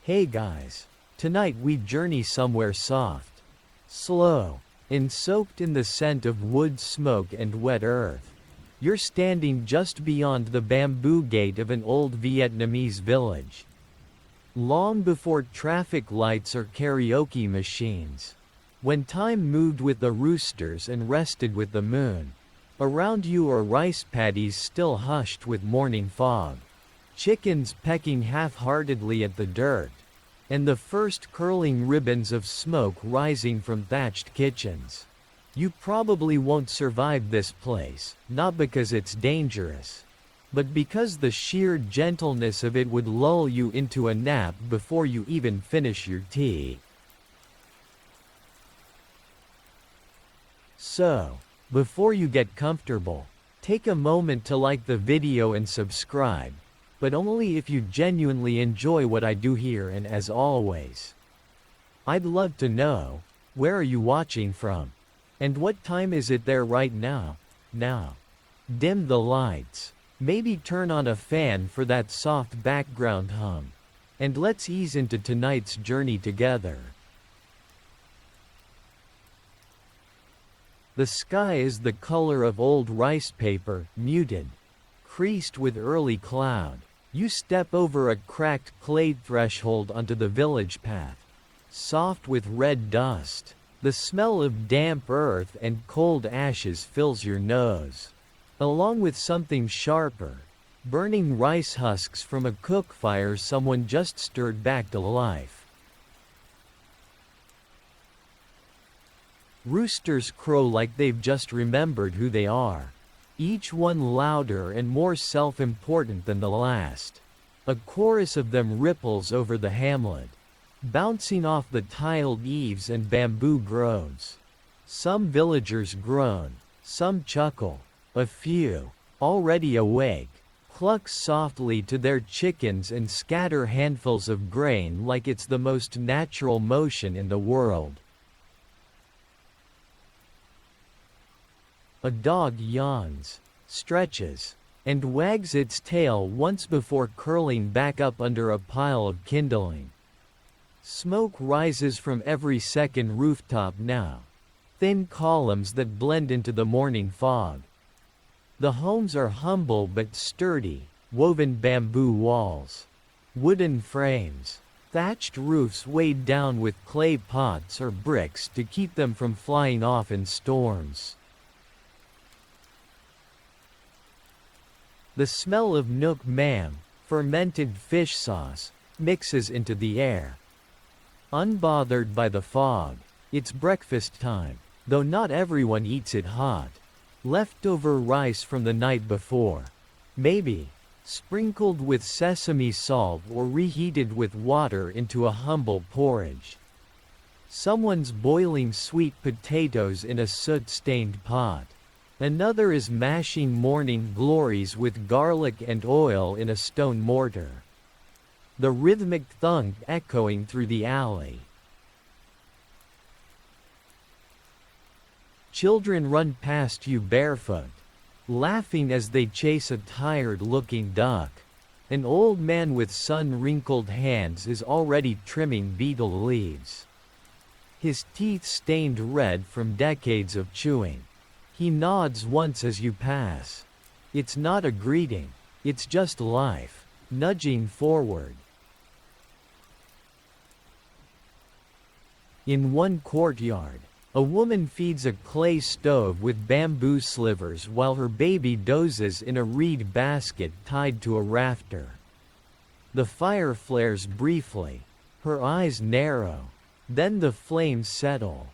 Hey guys. Tonight we journey somewhere soft, slow, and soaked in the scent of wood smoke and wet earth. You're standing just beyond the bamboo gate of an old Vietnamese village. Long before traffic lights or karaoke machines. When time moved with the roosters and rested with the moon. Around you are rice paddies still hushed with morning fog. Chickens pecking half-heartedly at the dirt. And the first curling ribbons of smoke rising from thatched kitchens. You probably won't survive this place, not because it's dangerous, but because the sheer gentleness of it would lull you into a nap before you even finish your tea. So, before you get comfortable, take a moment to like the video and subscribe, but only if you genuinely enjoy what I do here, and as always, I'd love to know, where are you watching from? And what time is it there right now? Now, dim the lights, maybe turn on a fan for that soft background hum, and let's ease into tonight's journey together. The sky is the color of old rice paper, muted, creased with early cloud. You step over a cracked clay threshold onto the village path, soft with red dust. The smell of damp earth and cold ashes fills your nose, along with something sharper, burning rice husks from a cook fire someone just stirred back to life. Roosters crow like they've just remembered who they are, each one louder and more self-important than the last. A chorus of them ripples over the hamlet, bouncing off the tiled eaves and bamboo groves. Some villagers groan, some chuckle, a few, already awake, cluck softly to their chickens and scatter handfuls of grain like it's the most natural motion in the world. A dog yawns, stretches, and wags its tail once before curling back up under a pile of kindling. Smoke rises from every second rooftop now, thin columns that blend into the morning fog. The homes are humble but sturdy, woven bamboo walls, wooden frames, thatched roofs weighed down with clay pots or bricks to keep them from flying off in storms. The smell of nook mam, fermented fish sauce, mixes into the air. Unbothered by the fog, it's breakfast time, though not everyone eats it hot. Leftover rice from the night before, maybe, sprinkled with sesame salt or reheated with water into a humble porridge. Someone's boiling sweet potatoes in a soot-stained pot. Another is mashing morning glories with garlic and oil in a stone mortar. The rhythmic thunk echoing through the alley. Children run past you barefoot, laughing as they chase a tired-looking duck. An old man with sun-wrinkled hands is already trimming beetle leaves. His teeth stained red from decades of chewing. He nods once as you pass. It's not a greeting, it's just life, nudging forward. In one courtyard, a woman feeds a clay stove with bamboo slivers while her baby dozes in a reed basket tied to a rafter. The fire flares briefly, her eyes narrow, then the flames settle.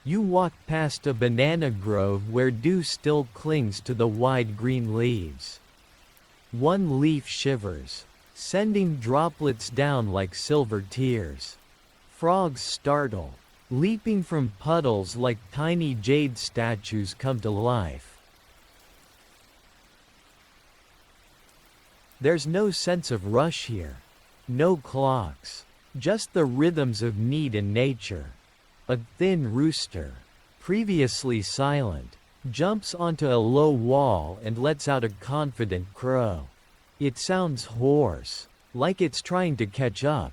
You walk past a banana grove where dew still clings to the wide green leaves. One leaf shivers, sending droplets down like silver tears. Frogs startle, leaping from puddles like tiny jade statues come to life. There's no sense of rush here. No clocks. Just the rhythms of need and nature. A thin rooster, previously silent, jumps onto a low wall and lets out a confident crow. It sounds hoarse, like it's trying to catch up.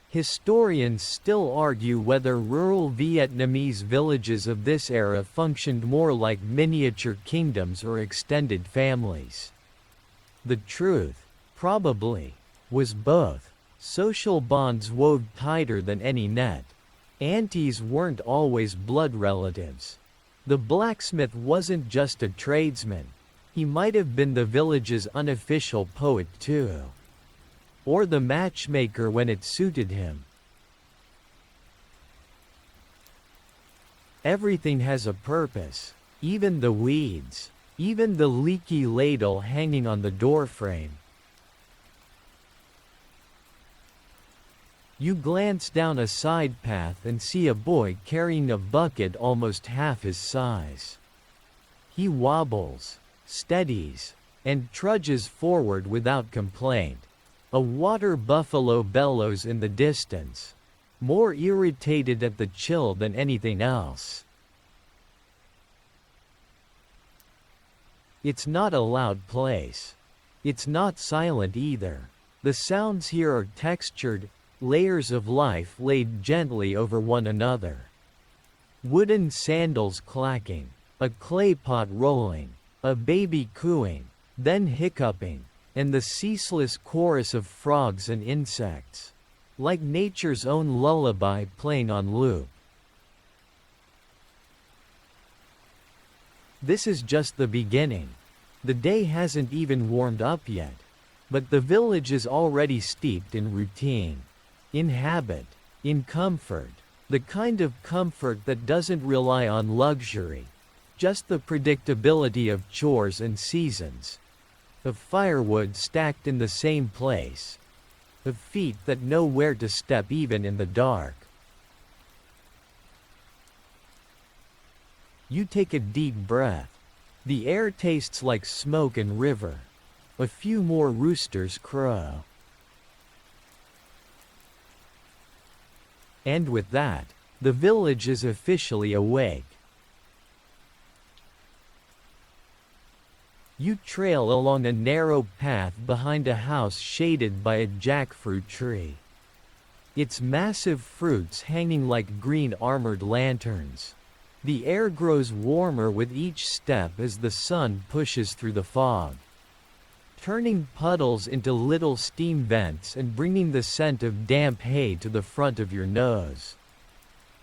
Historians still argue whether rural Vietnamese villages of this era functioned more like miniature kingdoms or extended families. The truth, probably, was both. Social bonds wove tighter than any net. Aunties weren't always blood relatives. The blacksmith wasn't just a tradesman. He might have been the village's unofficial poet too. Or the matchmaker when it suited him. Everything has a purpose, even the weeds, even the leaky ladle hanging on the doorframe. You glance down a side path and see a boy carrying a bucket almost half his size. He wobbles, steadies, and trudges forward without complaint. A water buffalo bellows in the distance, more irritated at the chill than anything else. It's not a loud place. It's not silent either. The sounds here are textured, layers of life laid gently over one another. Wooden sandals clacking, a clay pot rolling, a baby cooing, then hiccuping, and the ceaseless chorus of frogs and insects, like nature's own lullaby playing on loop. This is just the beginning. The day hasn't even warmed up yet, but the village is already steeped in routine, in habit, in comfort, the kind of comfort that doesn't rely on luxury, just the predictability of chores and seasons, of firewood stacked in the same place, of feet that know where to step even in the dark. You take a deep breath. The air tastes like smoke and river. A few more roosters crow. And with that, the village is officially awake. You trail along a narrow path behind a house shaded by a jackfruit tree. Its massive fruits hanging like green armored lanterns. The air grows warmer with each step as the sun pushes through the fog, turning puddles into little steam vents and bringing the scent of damp hay to the front of your nose.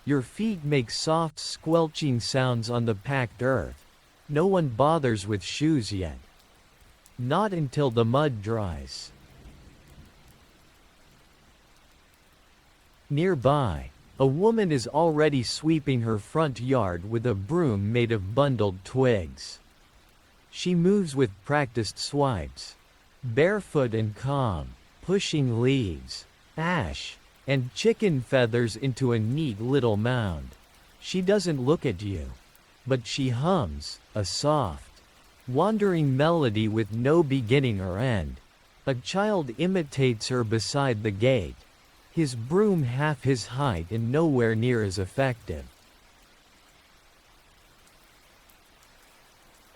Your feet make soft squelching sounds on the packed earth. No one bothers with shoes yet. Not until the mud dries. Nearby, a woman is already sweeping her front yard with a broom made of bundled twigs. She moves with practiced swipes, barefoot and calm, pushing leaves, ash, and chicken feathers into a neat little mound. She doesn't look at you, but she hums, a soft, wandering melody with no beginning or end. A child imitates her beside the gate, his broom half his height and nowhere near as effective.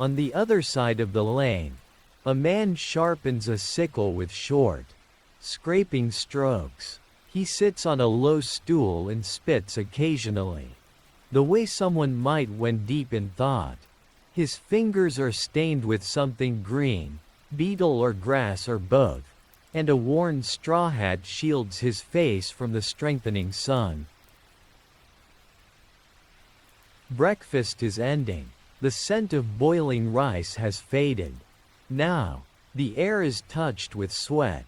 On the other side of the lane, a man sharpens a sickle with short, scraping strokes. He sits on a low stool and spits occasionally, the way someone might when deep in thought. His fingers are stained with something green, beetle or grass or both, and a worn straw hat shields his face from the strengthening sun. Breakfast is ending. The scent of boiling rice has faded. Now, the air is touched with sweat,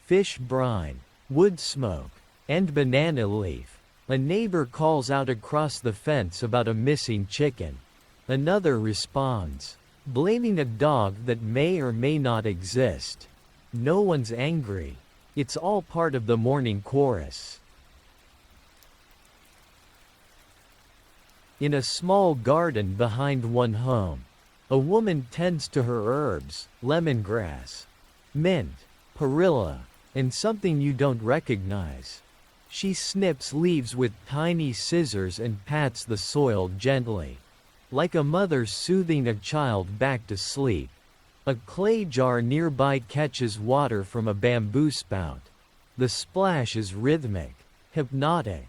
fish brine, wood smoke, and banana leaf. A neighbor calls out across the fence about a missing chicken. Another responds, blaming a dog that may or may not exist. No one's angry. It's all part of the morning chorus. In a small garden behind one home, a woman tends to her herbs, lemongrass, mint, perilla, and something you don't recognize. She snips leaves with tiny scissors and pats the soil gently. like a mother soothing a child back to sleep. A clay jar nearby catches water from a bamboo spout. The splash is rhythmic, hypnotic.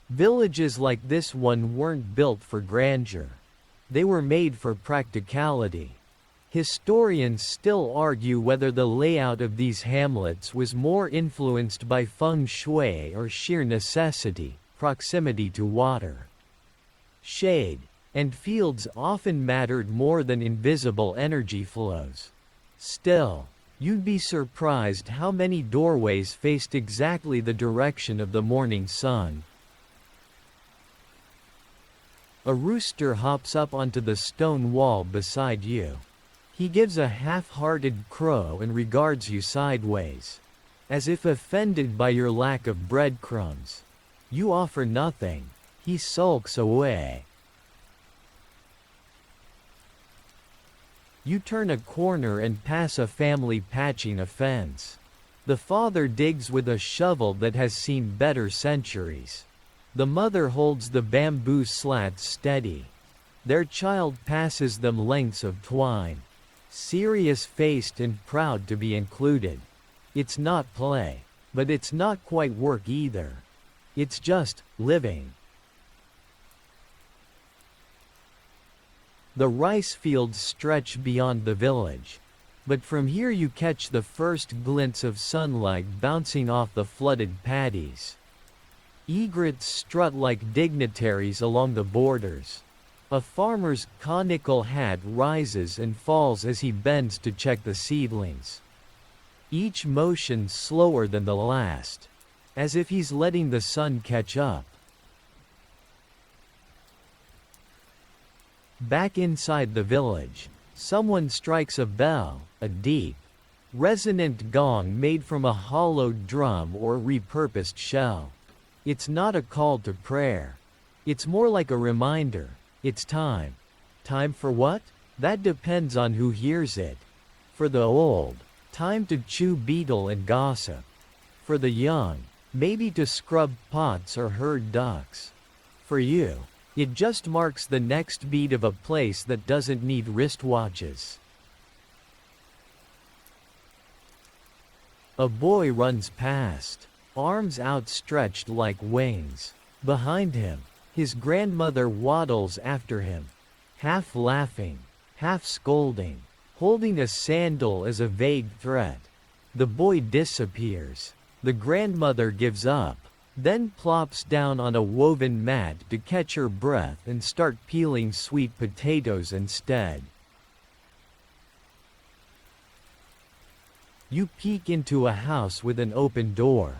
Villages like this one weren't built for grandeur. They were made for practicality. Historians still argue whether the layout of these hamlets was more influenced by feng shui or sheer necessity, proximity to water, shade, and fields often mattered more than invisible energy flows. Still, you'd be surprised how many doorways faced exactly the direction of the morning sun. A rooster hops up onto the stone wall beside you. He gives a half-hearted crow and regards you sideways, as if offended by your lack of breadcrumbs. You offer nothing. He sulks away. You turn a corner and pass a family patching a fence. The father digs with a shovel that has seen better centuries. The mother holds the bamboo slats steady. Their child passes them lengths of twine, serious-faced and proud to be included. It's not play, but it's not quite work either. It's just living. The rice fields stretch beyond the village, but from here you catch the first glints of sunlight bouncing off the flooded paddies. Egrets strut like dignitaries along the borders. A farmer's conical hat rises and falls as he bends to check the seedlings. Each motion slower than the last, as if he's letting the sun catch up. Back inside the village, someone strikes a bell, a deep, resonant gong made from a hollowed drum or repurposed shell. It's not a call to prayer. It's more like a reminder. It's time. Time for what? That depends on who hears it. For the old, time to chew betel and gossip. For the young, maybe to scrub pots or herd ducks. For you, it just marks the next beat of a place that doesn't need wristwatches. A boy runs past, arms outstretched like wings. Behind him, his grandmother waddles after him, half laughing, half scolding, holding a sandal as a vague threat. The boy disappears. The grandmother gives up, then plops down on a woven mat to catch her breath and start peeling sweet potatoes instead. You peek into a house with an open door.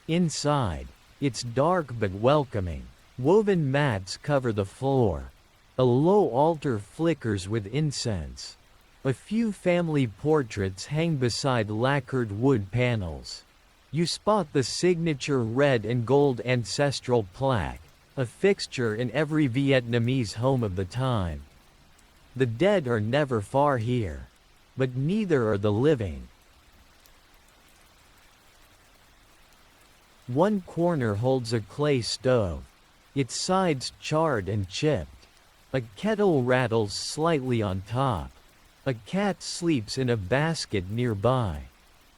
Inside, it's dark but welcoming. Woven mats cover the floor. A low altar flickers with incense. A few family portraits hang beside lacquered wood panels. You spot the signature red and gold ancestral plaque, a fixture in every Vietnamese home of the time. The dead are never far here, but neither are the living. One corner holds a clay stove, its sides charred and chipped. A kettle rattles slightly on top. A cat sleeps in a basket nearby,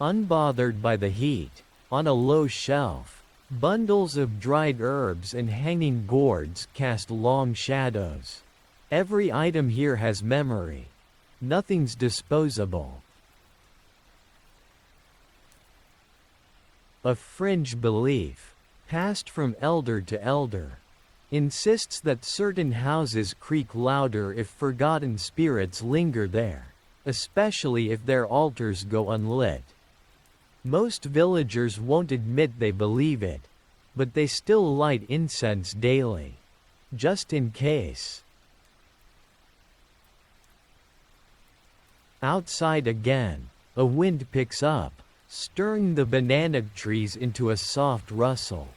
unbothered by the heat. On a low shelf, bundles of dried herbs and hanging gourds cast long shadows. Every item here has memory. Nothing's disposable. A fringe belief, passed from elder to elder, insists that certain houses creak louder if forgotten spirits linger there, especially if their altars go unlit. Most villagers won't admit they believe it, but they still light incense daily, just in case. Outside again, a wind picks up, stirring the banana trees into a soft rustle.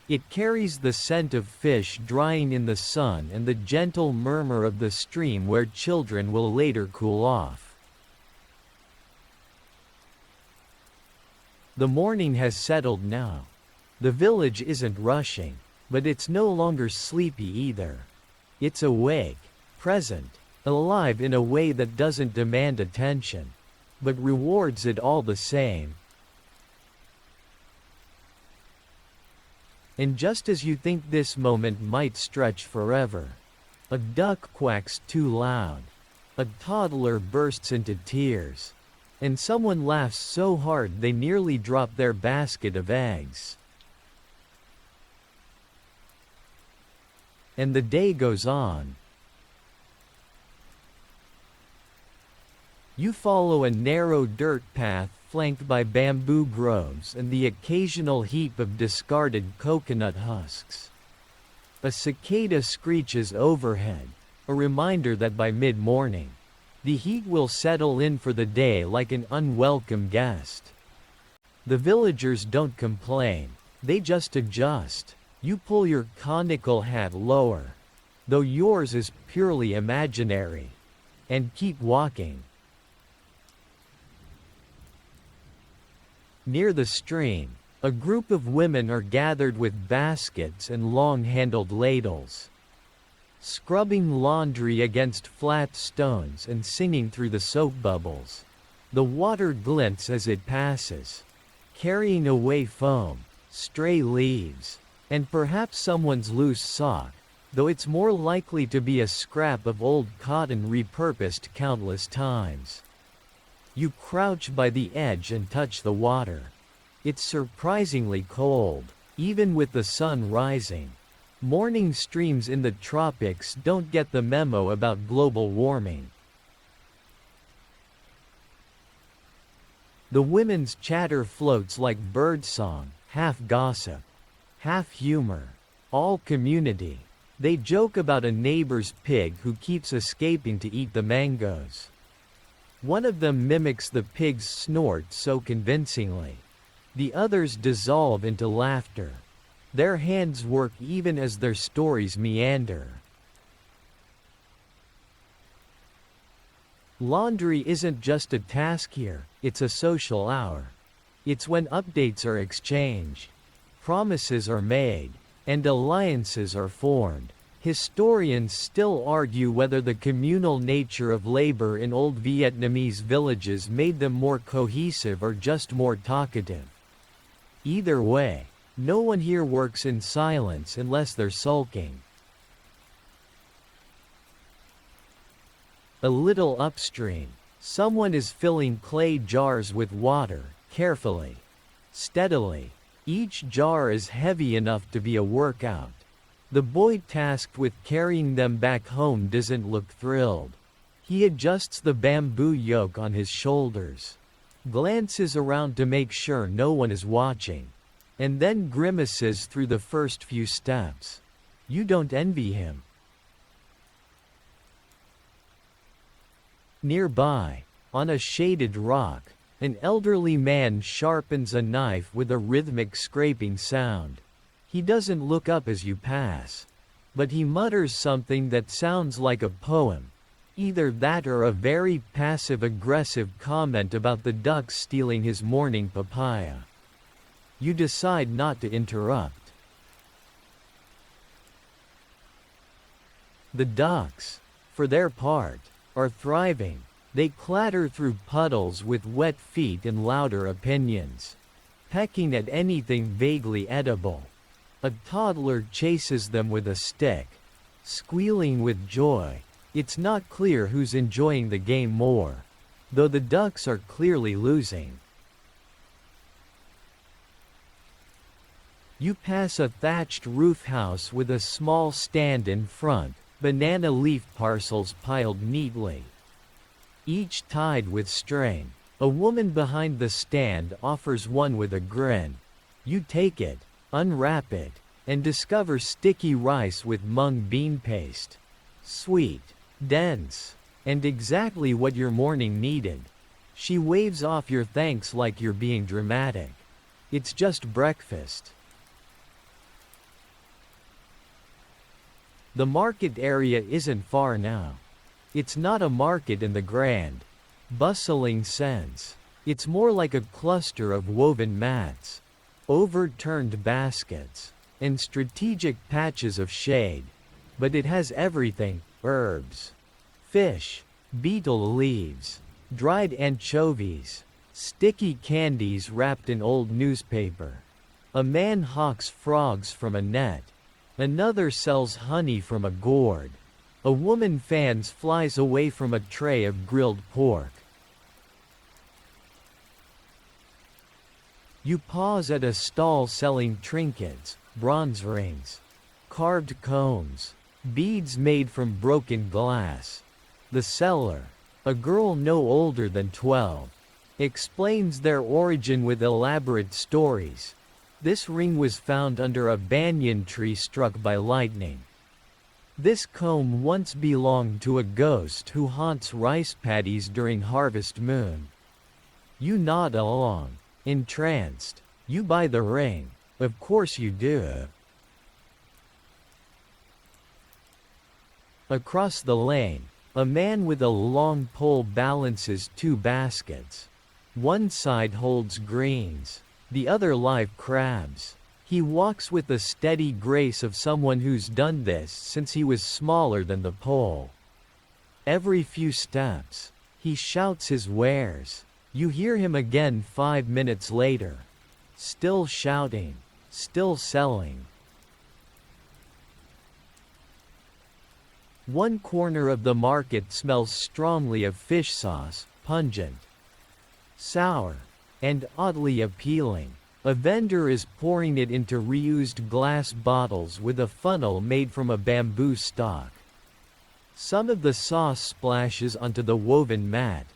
It carries the scent of fish drying in the sun and the gentle murmur of the stream where children will later cool off. The morning has settled now. The village isn't rushing. But it's no longer sleepy either. It's awake, present, alive in a way that doesn't demand attention, but rewards it all the same. And just as you think this moment might stretch forever, a duck quacks too loud, a toddler bursts into tears, and someone laughs so hard they nearly drop their basket of eggs. And the day goes on. You follow a narrow dirt path flanked by bamboo groves and the occasional heap of discarded coconut husks. A cicada screeches overhead, a reminder that by mid-morning, the heat will settle in for the day like an unwelcome guest. The villagers don't complain, they just adjust. You pull your conical hat lower, though yours is purely imaginary, and keep walking. Near the stream, a group of women are gathered with baskets and long-handled ladles, scrubbing laundry against flat stones and singing through the soap bubbles. The water glints as it passes, carrying away foam, stray leaves, and perhaps someone's loose sock, though it's more likely to be a scrap of old cotton repurposed countless times. You crouch by the edge and touch the water. It's surprisingly cold, even with the sun rising. Morning streams in the tropics don't get the memo about global warming. The women's chatter floats like birdsong, half gossip, half humor, all community. They joke about a neighbor's pig who keeps escaping to eat the mangoes. One of them mimics the pig's snort so convincingly. The others dissolve into laughter. Their hands work even as their stories meander. Laundry isn't just a task here, it's a social hour. It's when updates are exchanged, promises are made, and alliances are formed. Historians still argue whether the communal nature of labor in old Vietnamese villages made them more cohesive or just more talkative. Either way, no one here works in silence unless they're sulking. A little upstream, someone is filling clay jars with water, carefully, steadily. Each jar is heavy enough to be a workout. The boy tasked with carrying them back home doesn't look thrilled. He adjusts the bamboo yoke on his shoulders, glances around to make sure no one is watching, and then grimaces through the first few steps. You don't envy him. Nearby, on a shaded rock, an elderly man sharpens a knife with a rhythmic scraping sound. He doesn't look up as you pass, but he mutters something that sounds like a poem. Either that or a very passive-aggressive comment about the ducks stealing his morning papaya. You decide not to interrupt. The ducks, for their part, are thriving. They clatter through puddles with wet feet and louder opinions, pecking at anything vaguely edible. A toddler chases them with a stick, squealing with joy. It's not clear who's enjoying the game more, though the ducks are clearly losing. You pass a thatched roof house with a small stand in front, banana leaf parcels piled neatly, each tied with string. A woman behind the stand offers one with a grin. You take it, unwrap it, and discover sticky rice with mung bean paste. Sweet, dense, and exactly what your morning needed. She waves off your thanks like you're being dramatic. It's just breakfast. The market area isn't far now. It's not a market in the grand, bustling sense. It's more like a cluster of woven mats, overturned baskets, and strategic patches of shade. But it has everything: herbs, fish, beetle leaves, dried anchovies, sticky candies wrapped in old newspaper. A man hawks frogs from a net. Another sells honey from a gourd. A woman fans flies away from a tray of grilled pork. You pause at a stall selling trinkets, bronze rings, carved combs, beads made from broken glass. The seller, a girl no older than 12, explains their origin with elaborate stories. This ring was found under a banyan tree struck by lightning. This comb once belonged to a ghost who haunts rice paddies during harvest moon. You nod along, entranced. You buy the ring. Of course you do. Across the lane, a man with a long pole balances two baskets. One side holds greens, the other live crabs. He walks with the steady grace of someone who's done this since he was smaller than the pole. Every few steps, he shouts his wares. You hear him again 5 minutes later. Still shouting, still selling. One corner of the market smells strongly of fish sauce, pungent, sour, and oddly appealing. A vendor is pouring it into reused glass bottles with a funnel made from a bamboo stalk. Some of the sauce splashes onto the woven mat.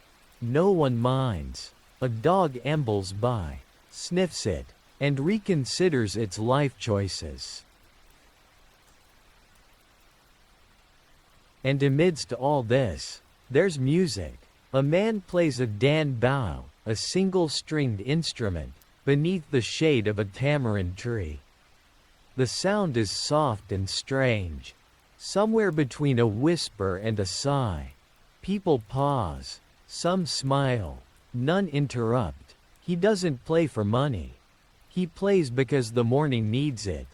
No one minds. A dog ambles by, sniffs it, and reconsiders its life choices. And amidst all this, there's music. A man plays a dan bao, a single-stringed instrument, beneath the shade of a tamarind tree. The sound is soft and strange, somewhere between a whisper and a sigh. People pause, some smile, none interrupt. He doesn't play for money. He plays because the morning needs it.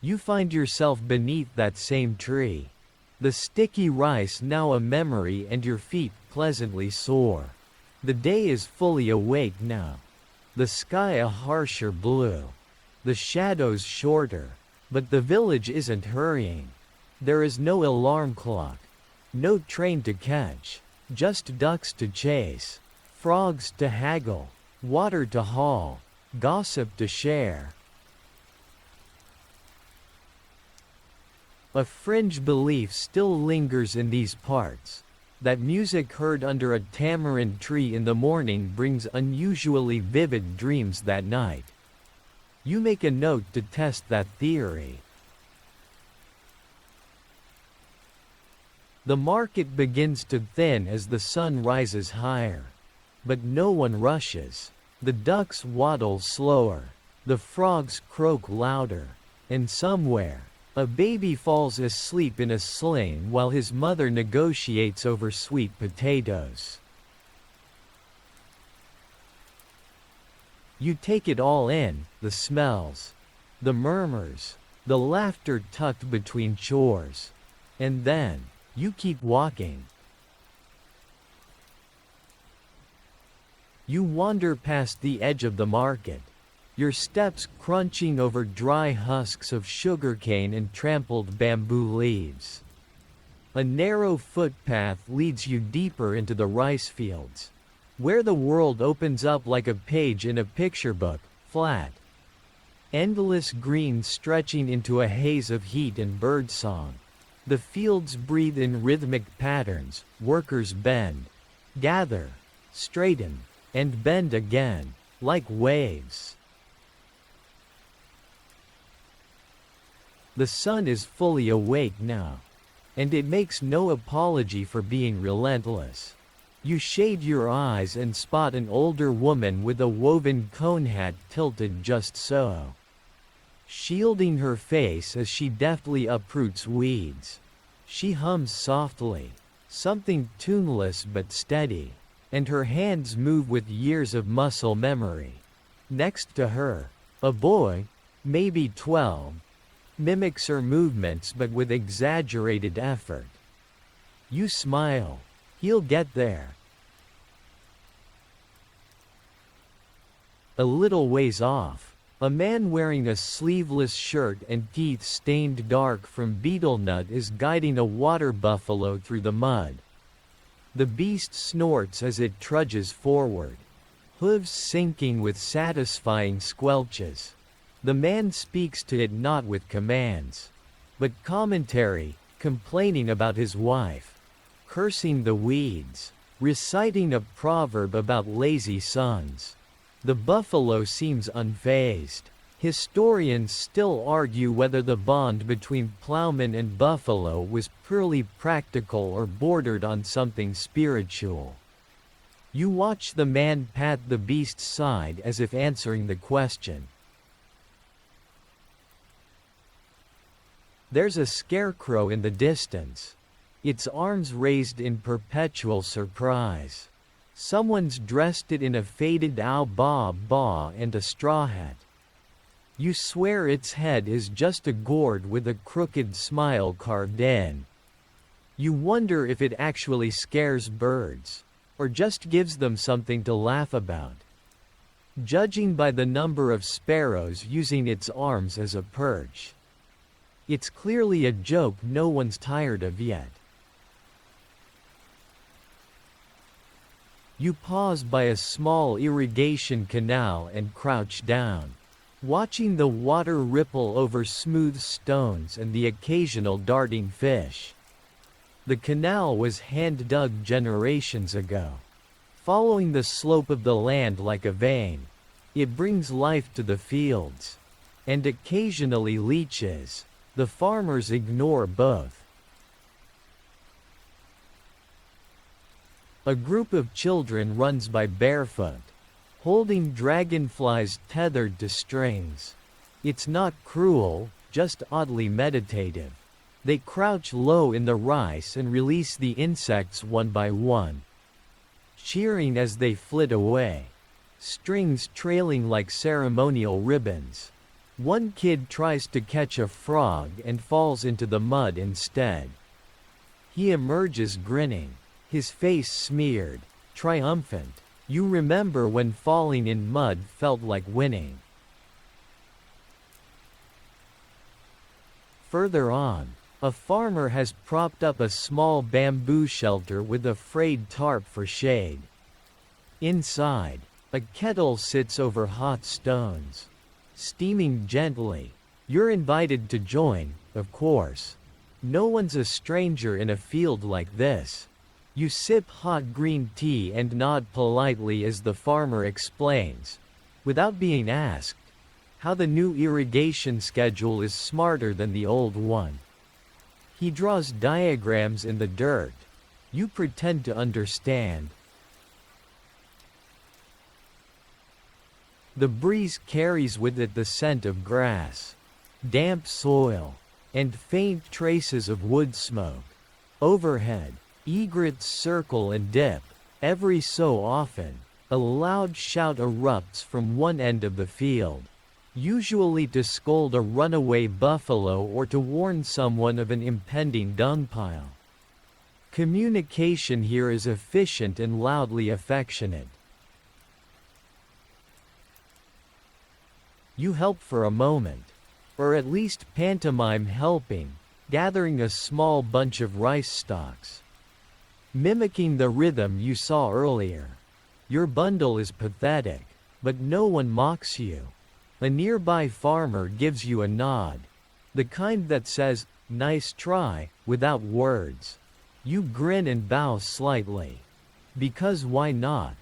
You find yourself beneath that same tree. The sticky rice now a memory and your feet pleasantly sore. The day is fully awake now. The sky a harsher blue. The shadows shorter. But the village isn't hurrying. There is no alarm clock. No train to catch. Just ducks to chase. Frogs to haggle. Water to haul. Gossip to share. A fringe belief still lingers in these parts, that music heard under a tamarind tree in the morning brings unusually vivid dreams that night. You make a note to test that theory. The market begins to thin as the sun rises higher. But no one rushes. The ducks waddle slower. The frogs croak louder. And somewhere, a baby falls asleep in a sling while his mother negotiates over sweet potatoes. You take it all in, the smells, the murmurs, the laughter tucked between chores. And then, you keep walking. You wander past the edge of the market, your steps crunching over dry husks of sugarcane and trampled bamboo leaves. A narrow footpath leads you deeper into the rice fields, where the world opens up like a page in a picture book, flat. Endless green stretching into a haze of heat and birdsong. The fields breathe in rhythmic patterns. Workers bend, gather, straighten, and bend again, like waves. The sun is fully awake now, and it makes no apology for being relentless. You shade your eyes and spot an older woman with a woven cone hat tilted just so, shielding her face as she deftly uproots weeds. She hums softly, something tuneless but steady, and her hands move with years of muscle memory. Next to her, a boy, maybe 12, mimics her movements but with exaggerated effort. You smile. He'll get there. A little ways off, a man wearing a sleeveless shirt and teeth stained dark from betel nut is guiding a water buffalo through the mud. The beast snorts as it trudges forward, hooves sinking with satisfying squelches. The man speaks to it not with commands, but commentary, complaining about his wife, cursing the weeds, reciting a proverb about lazy sons. The buffalo seems unfazed. Historians still argue whether the bond between plowman and buffalo was purely practical or bordered on something spiritual. You watch the man pat the beast's side as if answering the question. There's a scarecrow in the distance, its arms raised in perpetual surprise. Someone's dressed it in a faded ba and a straw hat. You swear its head is just a gourd with a crooked smile carved in. You wonder if it actually scares birds, or just gives them something to laugh about. Judging by the number of sparrows using its arms as a perch, it's clearly a joke no one's tired of yet. You pause by a small irrigation canal and crouch down, watching the water ripple over smooth stones and the occasional darting fish. The canal was hand-dug generations ago, following the slope of the land like a vein. It brings life to the fields, and occasionally leeches. The farmers ignore both. A group of children runs by barefoot, holding dragonflies tethered to strings. It's not cruel, just oddly meditative. They crouch low in the rice and release the insects one by one, cheering as they flit away, strings trailing like ceremonial ribbons. One kid tries to catch a frog and falls into the mud instead. He emerges grinning, his face smeared, triumphant. You remember when falling in mud felt like winning. Further on, a farmer has propped up a small bamboo shelter with a frayed tarp for shade. Inside, a kettle sits over hot stones, steaming gently. You're invited to join, of course. No one's a stranger in a field like this. You sip hot green tea and nod politely as the farmer explains, without being asked, how the new irrigation schedule is smarter than the old one. He draws diagrams in the dirt. You pretend to understand. The breeze carries with it the scent of grass, damp soil, and faint traces of wood smoke. Overhead, egrets circle and dip. Every so often, a loud shout erupts from one end of the field, usually to scold a runaway buffalo or to warn someone of an impending dung pile. Communication here is efficient and loudly affectionate. You help for a moment, or at least pantomime helping, gathering a small bunch of rice stalks, mimicking the rhythm you saw earlier. Your bundle is pathetic, but no one mocks you. A nearby farmer gives you a nod, the kind that says, "Nice try," without words. You grin and bow slightly. Because why not?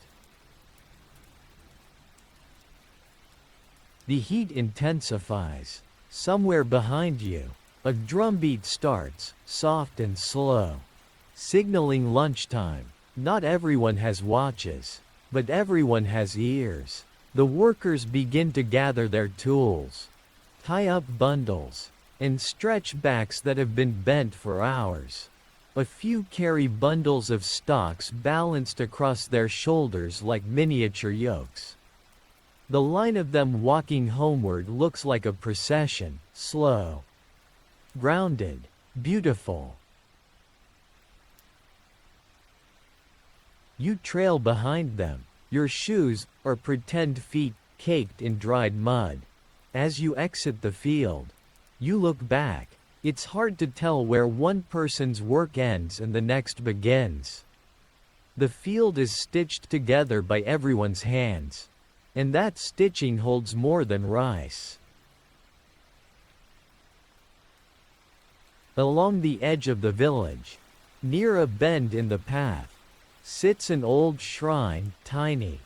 The heat intensifies. Somewhere behind you, a drumbeat starts, soft and slow, signaling lunchtime. Not everyone has watches, but everyone has ears. The workers begin to gather their tools, tie up bundles, and stretch backs that have been bent for hours. A few carry bundles of stalks balanced across their shoulders like miniature yokes. The line of them walking homeward looks like a procession, slow, grounded, beautiful. You trail behind them, your shoes, or pretend feet, caked in dried mud. As you exit the field, you look back. It's hard to tell where one person's work ends and the next begins. The field is stitched together by everyone's hands. And that stitching holds more than rice. Along the edge of the village, near a bend in the path, sits an old shrine, tiny,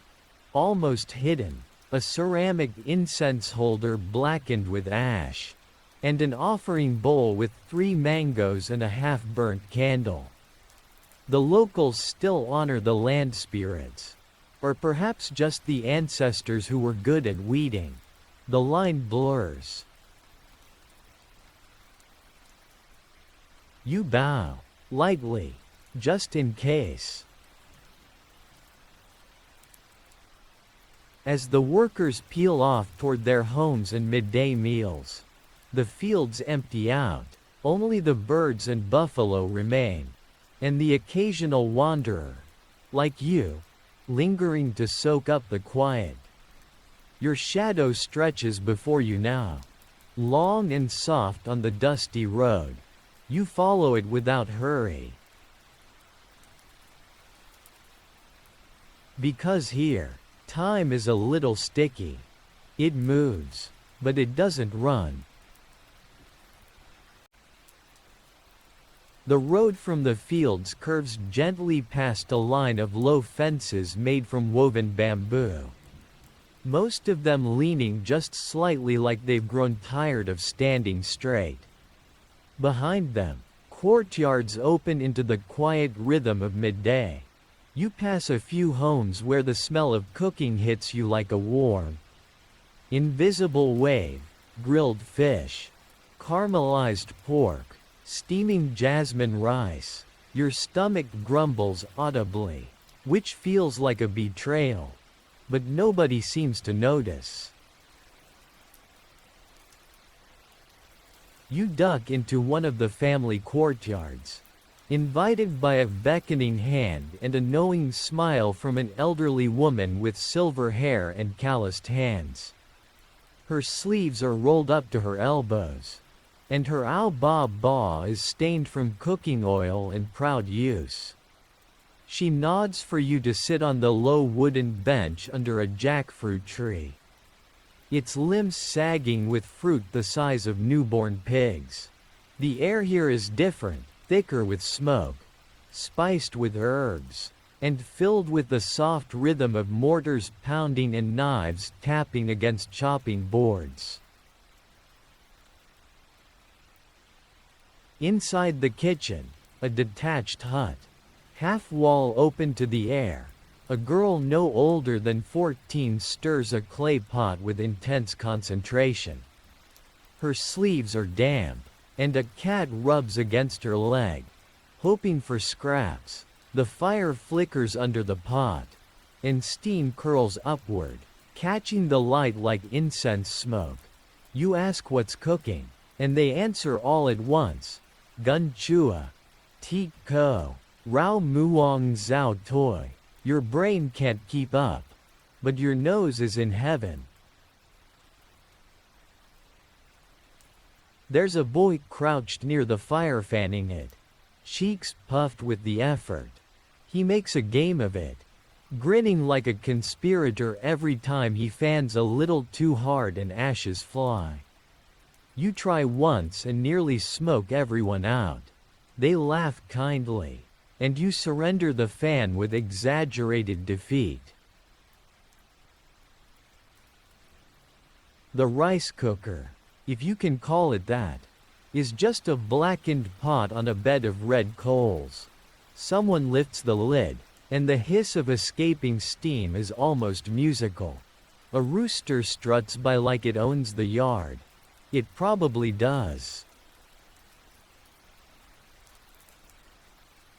almost hidden, a ceramic incense holder blackened with ash, and an offering bowl with 3 mangoes and a half-burnt candle. The locals still honor the land spirits, or perhaps just the ancestors who were good at weeding. The line blurs. You bow, lightly, just in case. As the workers peel off toward their homes and midday meals, the fields empty out, only the birds and buffalo remain, and the occasional wanderer, like you, lingering to soak up the quiet. Your shadow stretches before you now, long and soft on the dusty road. You follow it without hurry. Because here, time is a little sticky. It moves, but it doesn't run. The road from the fields curves gently past a line of low fences made from woven bamboo. Most of them leaning just slightly like they've grown tired of standing straight. Behind them, courtyards open into the quiet rhythm of midday. You pass a few homes where the smell of cooking hits you like a warm, invisible wave: grilled fish, caramelized pork, steaming jasmine rice. Your stomach grumbles audibly, which feels like a betrayal. But nobody seems to notice. You duck into one of the family courtyards, invited by a beckoning hand and a knowing smile from an elderly woman with silver hair and calloused hands. Her sleeves are rolled up to her elbows, and her ba is stained from cooking oil and proud use. She nods for you to sit on the low wooden bench under a jackfruit tree, its limbs sagging with fruit the size of newborn pigs. The air here is different, thicker with smoke, spiced with herbs, and filled with the soft rhythm of mortars pounding and knives tapping against chopping boards. Inside the kitchen, a detached hut, half wall open to the air, a girl no older than 14 stirs a clay pot with intense concentration. Her sleeves are damp, and a cat rubs against her leg, hoping for scraps. The fire flickers under the pot, and steam curls upward, catching the light like incense smoke. You ask what's cooking, and they answer all at once: Gun Chua, Teat Ko, Rao Muong Zhao Toi. Your brain can't keep up, but your nose is in heaven. There's a boy crouched near the fire fanning it, cheeks puffed with the effort. He makes a game of it, grinning like a conspirator every time he fans a little too hard and ashes fly. You try once and nearly smoke everyone out. They laugh kindly, and you surrender the fan with exaggerated defeat. The rice cooker, if you can call it that, is just a blackened pot on a bed of red coals. Someone lifts the lid, and the hiss of escaping steam is almost musical. A rooster struts by like it owns the yard. It probably does.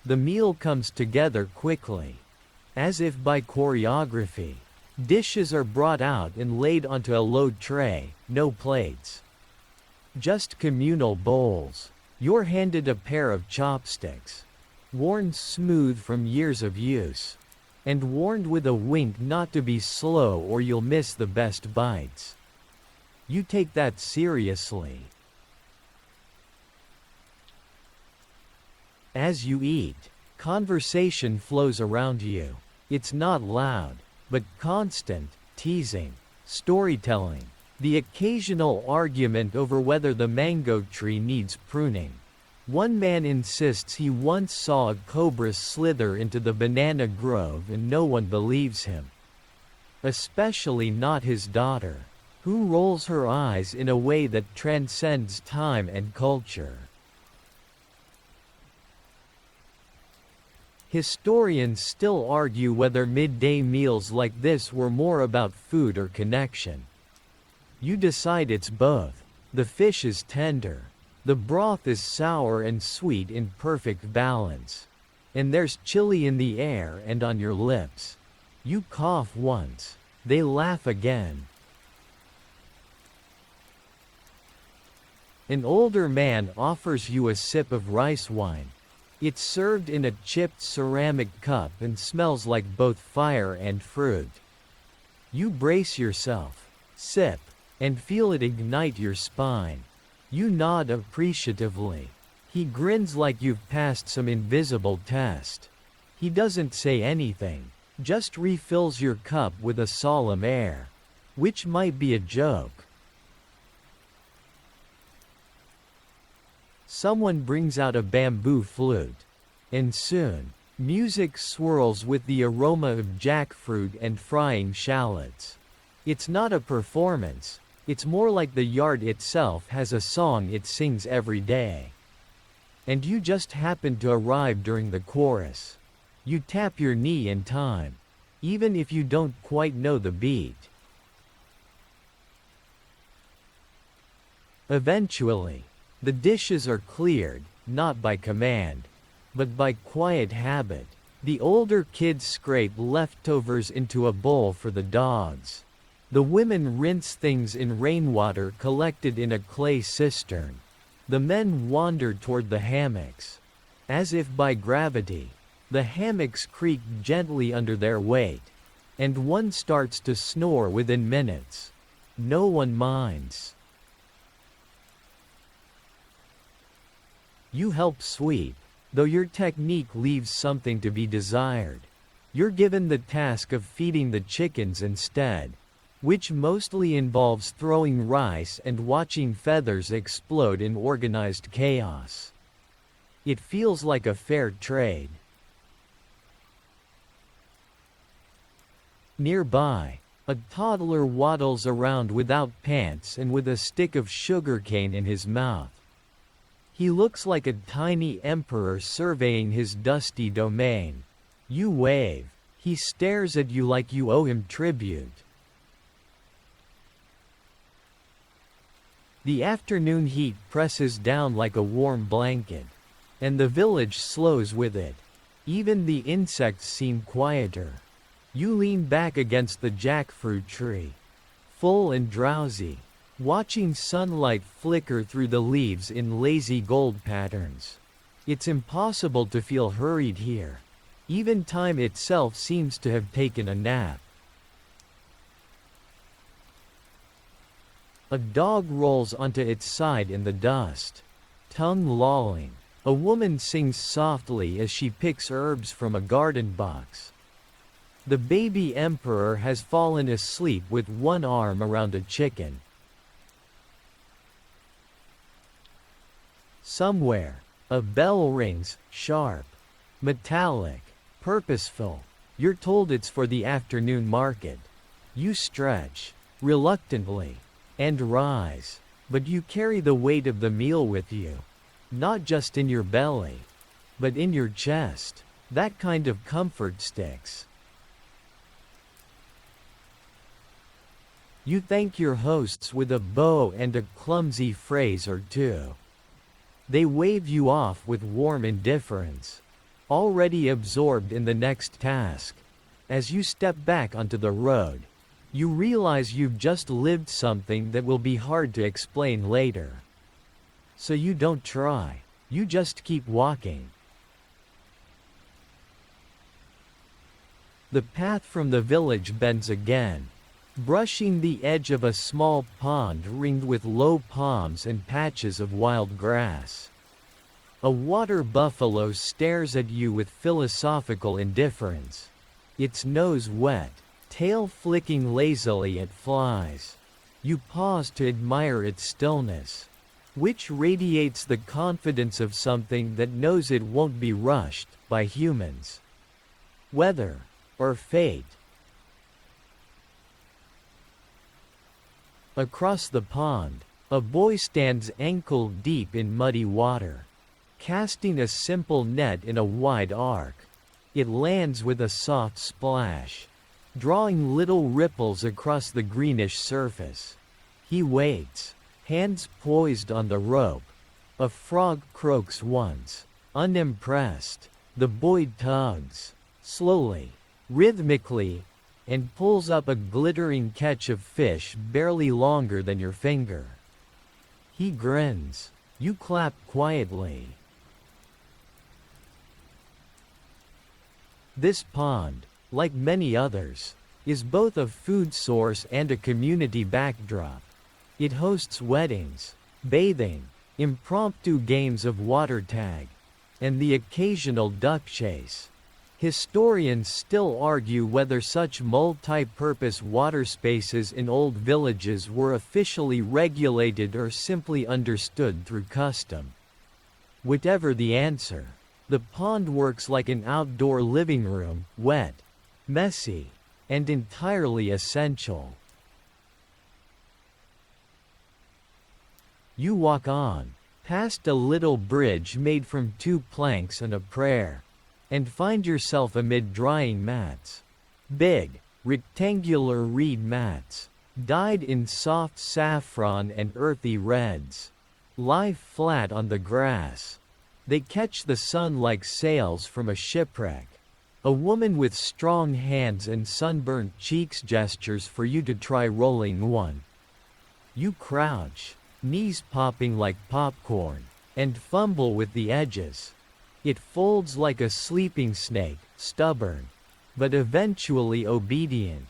The meal comes together quickly, as if by choreography. Dishes are brought out and laid onto a low tray, no plates. Just communal bowls. You're handed a pair of chopsticks, worn smooth from years of use, and warned with a wink not to be slow or you'll miss the best bites. You take that seriously. As you eat, conversation flows around you. It's not loud, but constant, teasing, storytelling, the occasional argument over whether the mango tree needs pruning. One man insists he once saw a cobra slither into the banana grove and no one believes him. Especially not his daughter, who rolls her eyes in a way that transcends time and culture. Historians still argue whether midday meals like this were more about food or connection. You decide it's both. The fish is tender. The broth is sour and sweet in perfect balance. And there's chili in the air and on your lips. You cough once. They laugh again. An older man offers you a sip of rice wine. It's served in a chipped ceramic cup and smells like both fire and fruit. You brace yourself, sip, and feel it ignite your spine. You nod appreciatively. He grins like you've passed some invisible test. He doesn't say anything, just refills your cup with a solemn air, which might be a joke. Someone brings out a bamboo flute, and soon, music swirls with the aroma of jackfruit and frying shallots. It's not a performance, it's more like the yard itself has a song it sings every day. And you just happen to arrive during the chorus. You tap your knee in time, even if you don't quite know the beat. Eventually, the dishes are cleared, not by command, but by quiet habit. The older kids scrape leftovers into a bowl for the dogs. The women rinse things in rainwater collected in a clay cistern. The men wander toward the hammocks. As if by gravity, the hammocks creak gently under their weight, and one starts to snore within minutes. No one minds. You help sweep, though your technique leaves something to be desired. You're given the task of feeding the chickens instead, which mostly involves throwing rice and watching feathers explode in organized chaos. It feels like a fair trade. Nearby, a toddler waddles around without pants and with a stick of sugarcane in his mouth. He looks like a tiny emperor surveying his dusty domain. You wave. He stares at you like you owe him tribute. The afternoon heat presses down like a warm blanket, and the village slows with it. Even the insects seem quieter. You lean back against the jackfruit tree, full and drowsy, watching sunlight flicker through the leaves in lazy gold patterns. It's impossible to feel hurried here. Even time itself seems to have taken a nap. A dog rolls onto its side in the dust, tongue lolling. A woman sings softly as she picks herbs from a garden box. The baby emperor has fallen asleep with one arm around a chicken. Somewhere, a bell rings, sharp, metallic, purposeful. You're told it's for the afternoon market. You stretch, reluctantly, and rise, but you carry the weight of the meal with you. Not just in your belly, but in your chest. That kind of comfort sticks. You thank your hosts with a bow and a clumsy phrase or two. They wave you off with warm indifference, already absorbed in the next task. As you step back onto the road, you realize you've just lived something that will be hard to explain later. So you don't try, you just keep walking. The path from the village bends again, brushing the edge of a small pond ringed with low palms and patches of wild grass. A water buffalo stares at you with philosophical indifference, its nose wet, tail flicking lazily at flies. You pause to admire its stillness, which radiates the confidence of something that knows it won't be rushed by humans, weather, or fate. Across the pond, a boy stands ankle deep in muddy water, casting a simple net in a wide arc. It lands with a soft splash, drawing little ripples across the greenish surface. He waits, hands poised on the rope. A frog croaks once. Unimpressed, the boy tugs, slowly, rhythmically, and pulls up a glittering catch of fish barely longer than your finger. He grins. You clap quietly. This pond, like many others, is both a food source and a community backdrop. It hosts weddings, bathing, impromptu games of water tag, and the occasional duck chase. Historians still argue whether such multi-purpose water spaces in old villages were officially regulated or simply understood through custom. Whatever the answer, the pond works like an outdoor living room, wet, messy, and entirely essential. You walk on, past a little bridge made from 2 planks and a prayer, and find yourself amid drying mats. Big, rectangular reed mats, dyed in soft saffron and earthy reds, lie flat on the grass. They catch the sun like sails from a shipwreck. A woman with strong hands and sunburnt cheeks gestures for you to try rolling one. You crouch, knees popping like popcorn, and fumble with the edges. It folds like a sleeping snake, stubborn, but eventually obedient.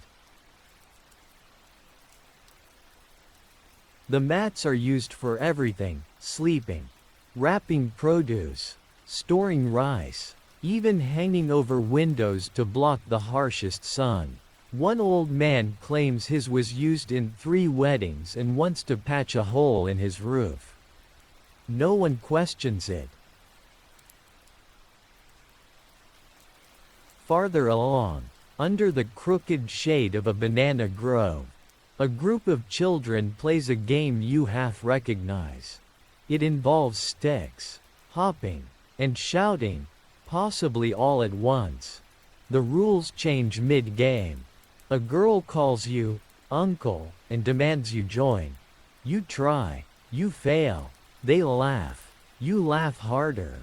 The mats are used for everything: sleeping, wrapping produce, storing rice, even hanging over windows to block the harshest sun. One old man claims his was used in 3 weddings and wants to patch a hole in his roof. No one questions it. Farther along, under the crooked shade of a banana grove, a group of children plays a game you half recognize. It involves sticks, hopping, and shouting, possibly all at once. The rules change mid-game. A girl calls you uncle and demands you join. You try, you fail, they laugh, you laugh harder.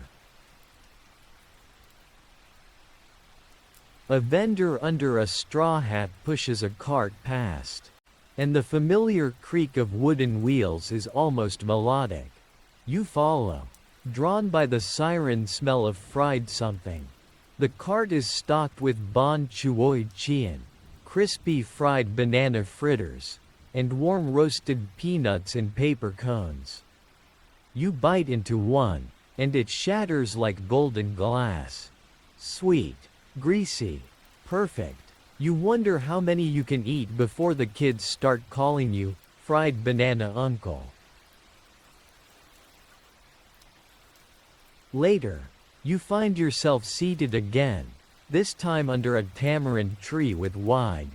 A vendor under a straw hat pushes a cart past, and the familiar creak of wooden wheels is almost melodic. You follow, drawn by the siren smell of fried something. The cart is stocked with bon chuoi chien, crispy fried banana fritters, and warm roasted peanuts in paper cones. You bite into one, and it shatters like golden glass. Sweet, greasy, perfect. You wonder how many you can eat before the kids start calling you fried banana uncle. Later, you find yourself seated again, this time under a tamarind tree with wide,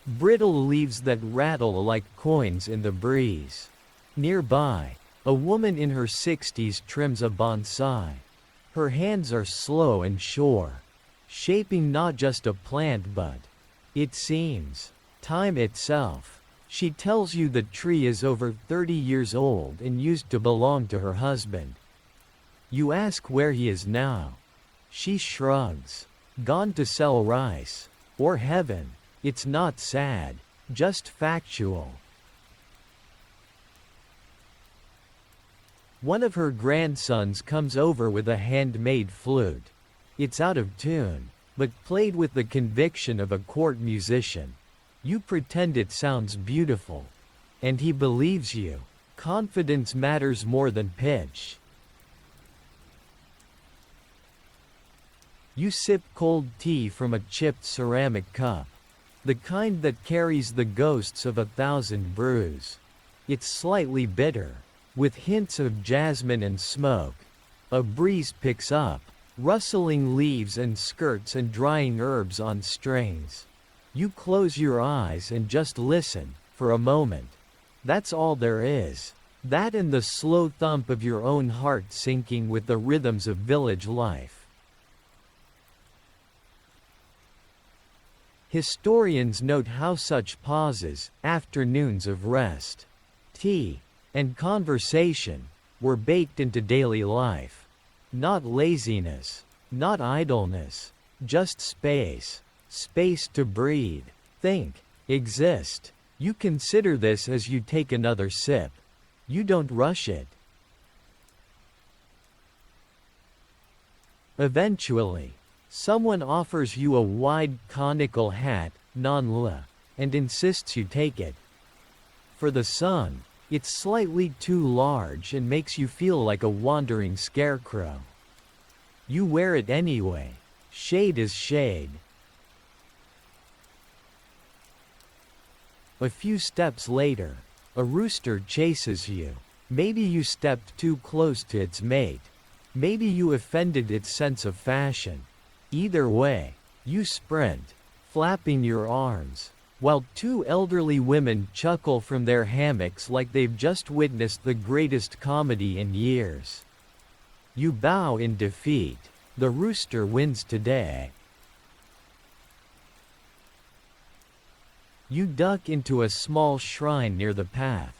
brittle leaves that rattle like coins in the breeze. Nearby, a woman in her 60s trims a bonsai. Her hands are slow and sure, shaping not just a plant but, it seems, time itself. She tells you the tree is over 30 years old and used to belong to her husband. You ask where he is now. She shrugs. Gone to sell rice. Or heaven. It's not sad, just factual. One of her grandsons comes over with a handmade flute. It's out of tune, but played with the conviction of a court musician. You pretend it sounds beautiful. And he believes you. Confidence matters more than pitch. You sip cold tea from a chipped ceramic cup. The kind that carries the ghosts of 1,000 brews. It's slightly bitter, with hints of jasmine and smoke. A breeze picks up, rustling leaves and skirts and drying herbs on strings. You close your eyes and just listen, for a moment. That's all there is. That and the slow thump of your own heart syncing with the rhythms of village life. Historians note how such pauses, afternoons of rest, tea, and conversation, were baked into daily life. Not laziness, not idleness, just space. Space to breathe, think, exist. You consider this as you take another sip. You don't rush it. Eventually, someone offers you a wide conical hat, non-la, and insists you take it. For the sun, it's slightly too large and makes you feel like a wandering scarecrow. You wear it anyway. Shade is shade. A few steps later, a rooster chases you. Maybe you stepped too close to its mate. Maybe you offended its sense of fashion. Either way, you sprint, flapping your arms, while two elderly women chuckle from their hammocks like they've just witnessed the greatest comedy in years. You bow in defeat. The rooster wins today. You duck into a small shrine near the path.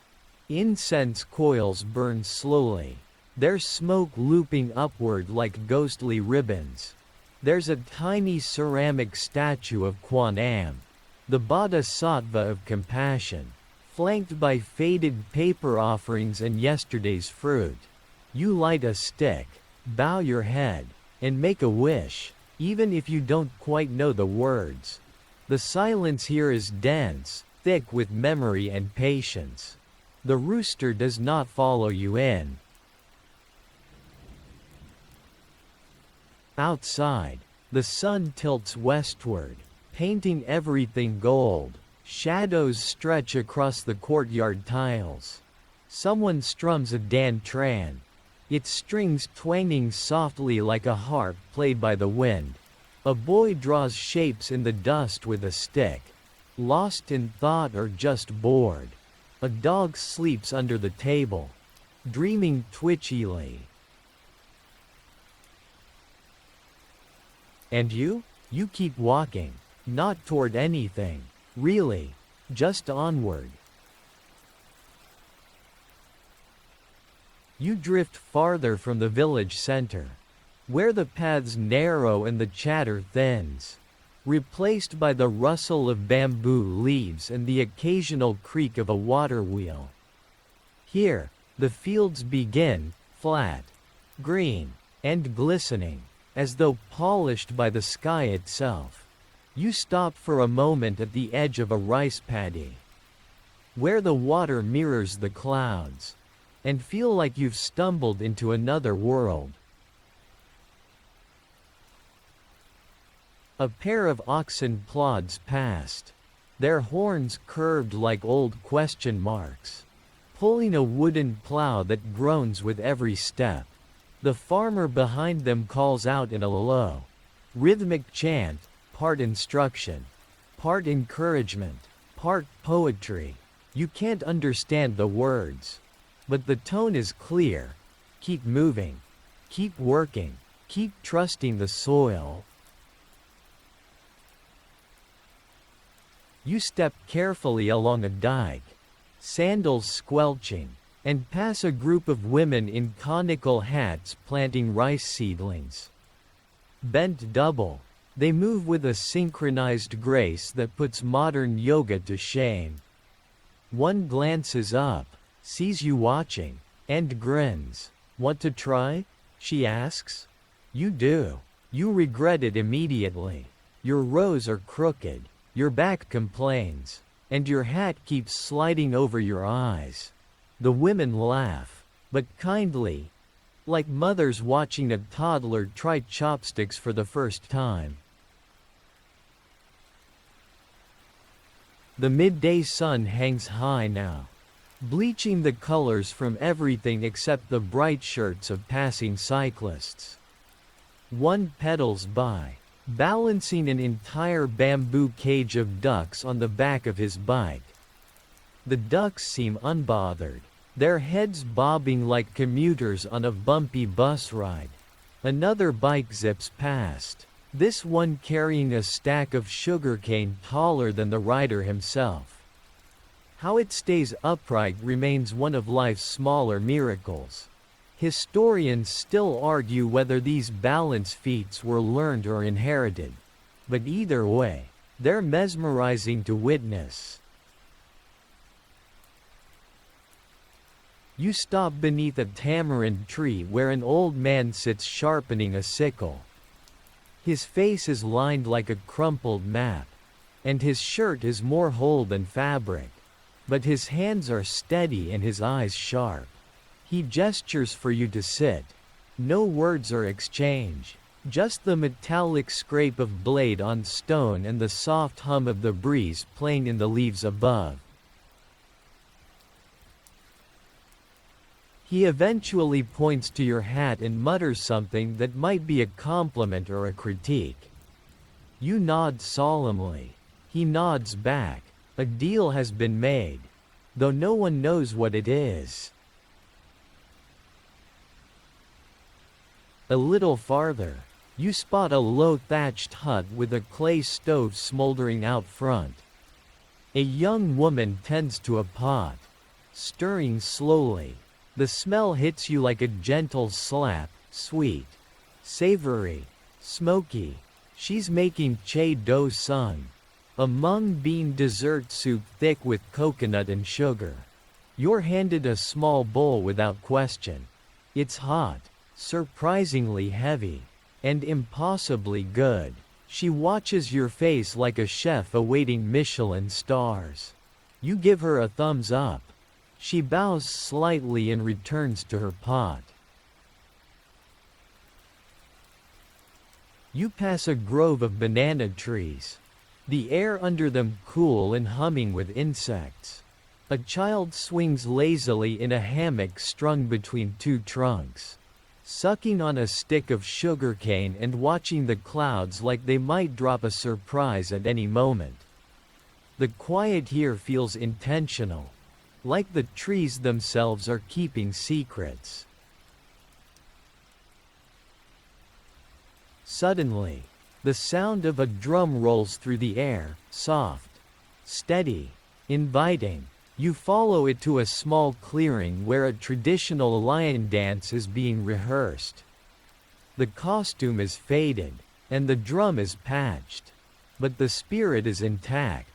Incense coils burn slowly, their smoke looping upward like ghostly ribbons. There's a tiny ceramic statue of Kwan Am, the bodhisattva of compassion, flanked by faded paper offerings and yesterday's fruit. You light a stick, bow your head, and make a wish, even if you don't quite know the words. The silence here is dense, thick with memory and patience. The rooster does not follow you in. Outside, the sun tilts westward, painting everything gold. Shadows stretch across the courtyard tiles. Someone strums a dan tran, its strings twanging softly like a harp played by the wind. A boy draws shapes in the dust with a stick, lost in thought or just bored. A dog sleeps under the table, dreaming twitchily. And you? You keep walking, not toward anything, really, just onward. You drift farther from the village center, where the paths narrow and the chatter thins, replaced by the rustle of bamboo leaves and the occasional creak of a water wheel. Here, the fields begin, flat, green, and glistening, as though polished by the sky itself. You stop for a moment at the edge of a rice paddy, where the water mirrors the clouds, and feel like you've stumbled into another world. A pair of oxen plods past, their horns curved like old question marks, pulling a wooden plow that groans with every step. The farmer behind them calls out in a low, rhythmic chant, part instruction, part encouragement, part poetry. You can't understand the words, but the tone is clear. Keep moving, keep working, keep trusting the soil. You step carefully along a dike, sandals squelching, and pass a group of women in conical hats planting rice seedlings. Bent double, They move with a synchronized grace that puts modern yoga to shame. One glances up, sees you watching, and grins. Want to try? She asks. You do. You regret it immediately. Your rows are crooked, your back complains, and your hat keeps sliding over your eyes. The women laugh, but kindly, like mothers watching a toddler try chopsticks for the first time. The midday sun hangs high now, bleaching the colors from everything except the bright shirts of passing cyclists. One pedals by, balancing an entire bamboo cage of ducks on the back of his bike. The ducks seem unbothered, their heads bobbing like commuters on a bumpy bus ride. Another bike zips past, this one carrying a stack of sugarcane taller than the rider himself. How it stays upright remains one of life's smaller miracles. Historians still argue whether these balance feats were learned or inherited. But either way, they're mesmerizing to witness. You stop beneath a tamarind tree where an old man sits sharpening a sickle. His face is lined like a crumpled map, and his shirt is more whole than fabric. But his hands are steady and his eyes sharp. He gestures for you to sit. No words are exchanged, just the metallic scrape of blade on stone and the soft hum of the breeze playing in the leaves above. He eventually points to your hat and mutters something that might be a compliment or a critique. You nod solemnly. He nods back. A deal has been made, though no one knows what it is. A little farther, you spot a low thatched hut with a clay stove smoldering out front. A young woman tends to a pot, stirring slowly. The smell hits you like a gentle slap, sweet, savory, smoky. She's making che do sung, a mung bean dessert soup thick with coconut and sugar. You're handed a small bowl without question. It's hot, surprisingly heavy, and impossibly good. She watches your face like a chef awaiting Michelin stars. You give her a thumbs up. She bows slightly and returns to her pot. You pass a grove of banana trees, the air under them cool and humming with insects. A child swings lazily in a hammock strung between two trunks, sucking on a stick of sugarcane and watching the clouds like they might drop a surprise at any moment. The quiet here feels intentional, like the trees themselves are keeping secrets. Suddenly, the sound of a drum rolls through the air, soft, steady, inviting. You follow it to a small clearing where a traditional lion dance is being rehearsed. The costume is faded, and the drum is patched, but the spirit is intact.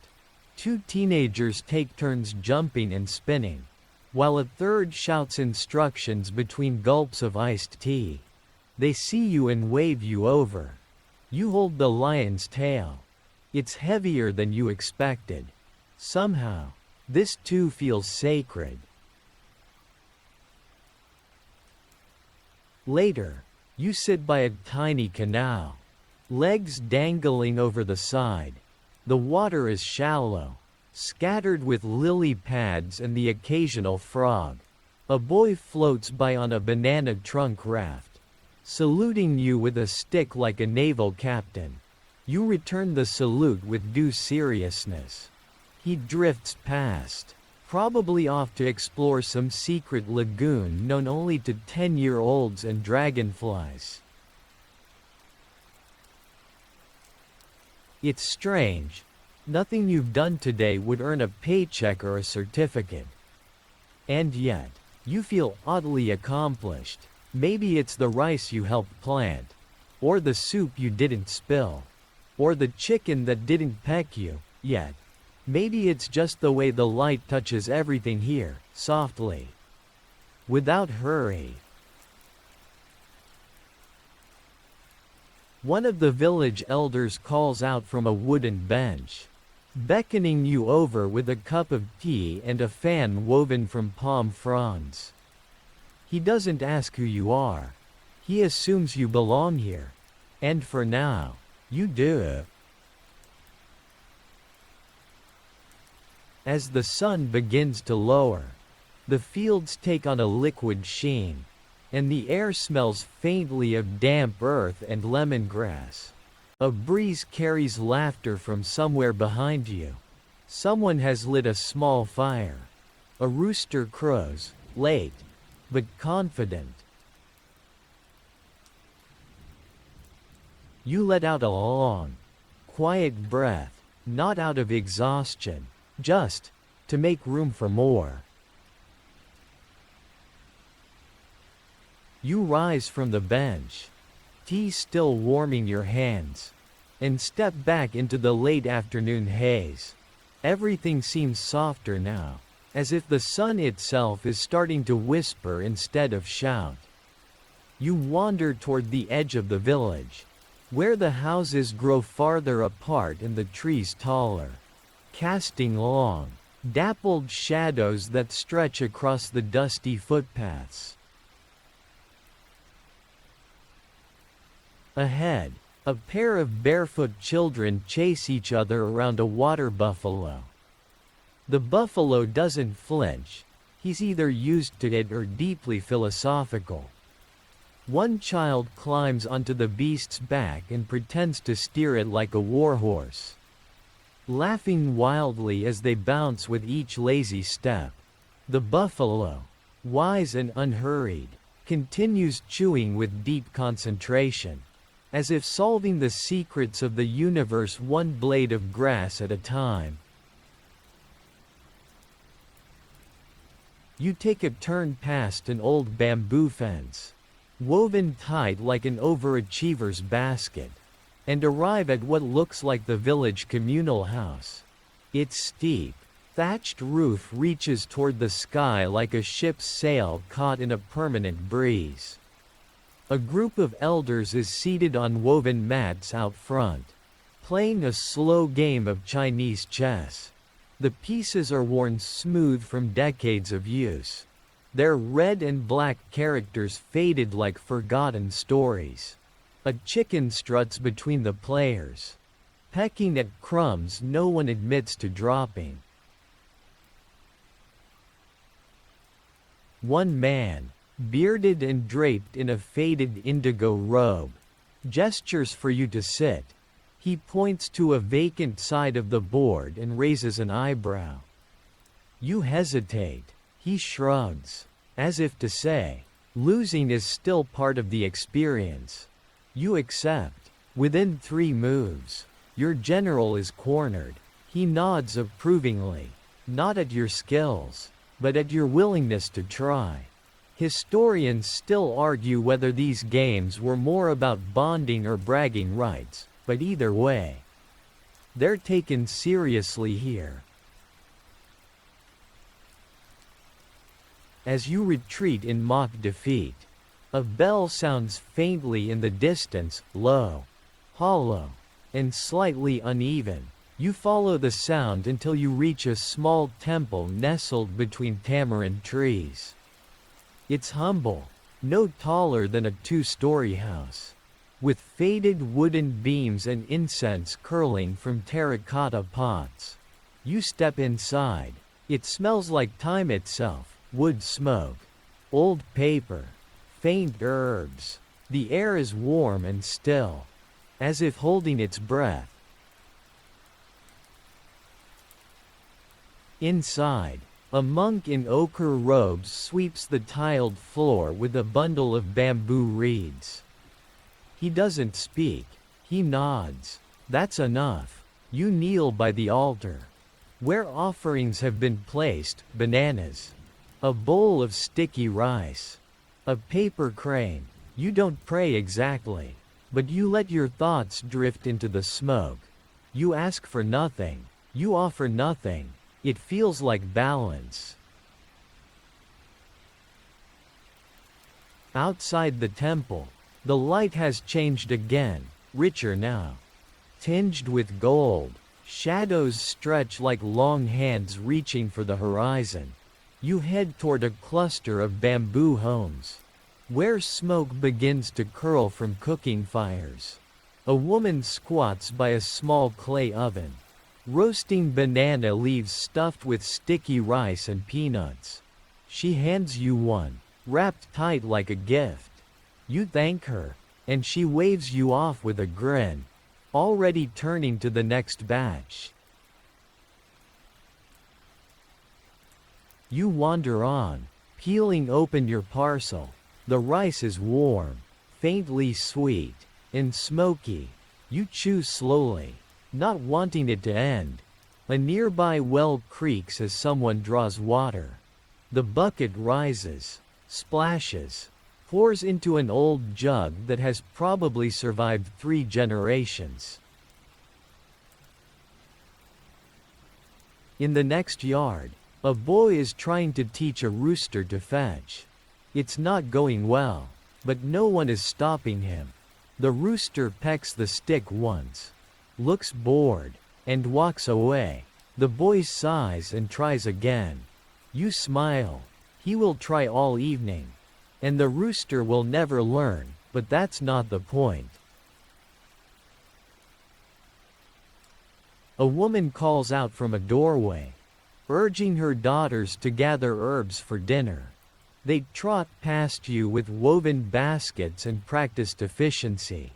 Two teenagers take turns jumping and spinning, while a third shouts instructions between gulps of iced tea. They see you and wave you over. You hold the lion's tail. It's heavier than you expected. Somehow, this too feels sacred. Later, you sit by a tiny canal, legs dangling over the side. The water is shallow, scattered with lily pads and the occasional frog. A boy floats by on a banana trunk raft, saluting you with a stick like a naval captain. You return the salute with due seriousness. He drifts past, probably off to explore some secret lagoon known only to 10-year-olds and dragonflies. It's strange. Nothing you've done today would earn a paycheck or a certificate. And yet, you feel oddly accomplished. Maybe it's the rice you helped plant, or the soup you didn't spill. Or the chicken that didn't peck you yet. Maybe it's just the way the light touches everything here, softly. Without hurry. One of the village elders calls out from a wooden bench, beckoning you over with a cup of tea and a fan woven from palm fronds. He doesn't ask who you are. He assumes you belong here. And for now, you do. As the sun begins to lower, the fields take on a liquid sheen, and the air smells faintly of damp earth and lemongrass. A breeze carries laughter from somewhere behind you. Someone has lit a small fire. A rooster crows, late, but confident. You let out a long, quiet breath, not out of exhaustion, just to make room for more. You rise from the bench, tea still warming your hands, and step back into the late afternoon haze. Everything seems softer now, as if the sun itself is starting to whisper instead of shout. You wander toward the edge of the village, where the houses grow farther apart and the trees taller, casting long, dappled shadows that stretch across the dusty footpaths. Ahead, a pair of barefoot children chase each other around a water buffalo. The buffalo doesn't flinch. He's either used to it or deeply philosophical. One child climbs onto the beast's back and pretends to steer it like a warhorse, laughing wildly as they bounce with each lazy step. The buffalo, wise and unhurried, continues chewing with deep concentration, as if solving the secrets of the universe one blade of grass at a time. You take a turn past an old bamboo fence, woven tight like an overachiever's basket, and arrive at what looks like the village communal house. Its steep, thatched roof reaches toward the sky like a ship's sail caught in a permanent breeze. A group of elders is seated on woven mats out front, playing a slow game of Chinese chess. The pieces are worn smooth from decades of use, their red and black characters faded like forgotten stories. A chicken struts between the players, pecking at crumbs no one admits to dropping. One man, bearded and draped in a faded indigo robe, gestures for you to sit. He points to a vacant side of the board and raises an eyebrow. You hesitate. He shrugs, as if to say, losing is still part of the experience. You accept. Within 3 moves, your general is cornered. He nods approvingly, not at your skills, but at your willingness to try. Historians still argue whether these games were more about bonding or bragging rights, but either way, they're taken seriously here. As you retreat in mock defeat, a bell sounds faintly in the distance, low, hollow, and slightly uneven. You follow the sound until you reach a small temple nestled between tamarind trees. It's humble, no taller than a 2-story house, with faded wooden beams and incense curling from terracotta pots. You step inside. It smells like time itself, wood smoke, old paper, faint herbs. The air is warm and still, as if holding its breath. Inside, a monk in ochre robes sweeps the tiled floor with a bundle of bamboo reeds. He doesn't speak, he nods. That's enough. You kneel by the altar, where offerings have been placed, bananas, a bowl of sticky rice, a paper crane. You don't pray exactly. But you let your thoughts drift into the smoke. You ask for nothing. You offer nothing. It feels like balance. Outside the temple, the light has changed again, richer now. Tinged with gold, shadows stretch like long hands reaching for the horizon. You head toward a cluster of bamboo homes, where smoke begins to curl from cooking fires. A woman squats by a small clay oven, roasting banana leaves stuffed with sticky rice and peanuts. She hands you one, wrapped tight like a gift. You thank her, and she waves you off with a grin, already turning to the next batch. You wander on, peeling open your parcel. The rice is warm, faintly sweet, and smoky. You chew slowly, not wanting it to end. A nearby well creaks as someone draws water. The bucket rises, splashes, pours into an old jug that has probably survived 3 generations. In the next yard, a boy is trying to teach a rooster to fetch. It's not going well, but no one is stopping him. The rooster pecks the stick once, looks bored, and walks away. The boy sighs and tries again. You smile. He will try all evening. And the rooster will never learn, but that's not the point. A woman calls out from a doorway, urging her daughters to gather herbs for dinner. They trot past you with woven baskets and practiced efficiency,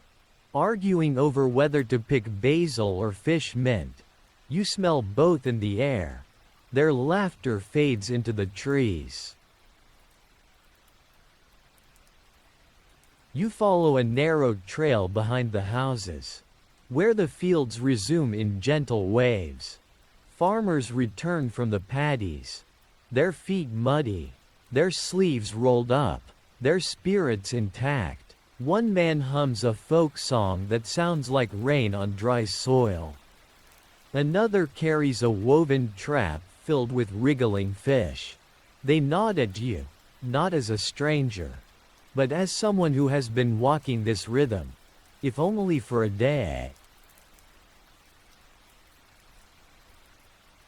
arguing over whether to pick basil or fish mint. You smell both in the air. Their laughter fades into the trees. You follow a narrow trail behind the houses, where the fields resume in gentle waves. Farmers return from the paddies, their feet muddy, their sleeves rolled up, their spirits intact. One man hums a folk song that sounds like rain on dry soil. Another carries a woven trap filled with wriggling fish. They nod at you, not as a stranger, but as someone who has been walking this rhythm, if only for a day.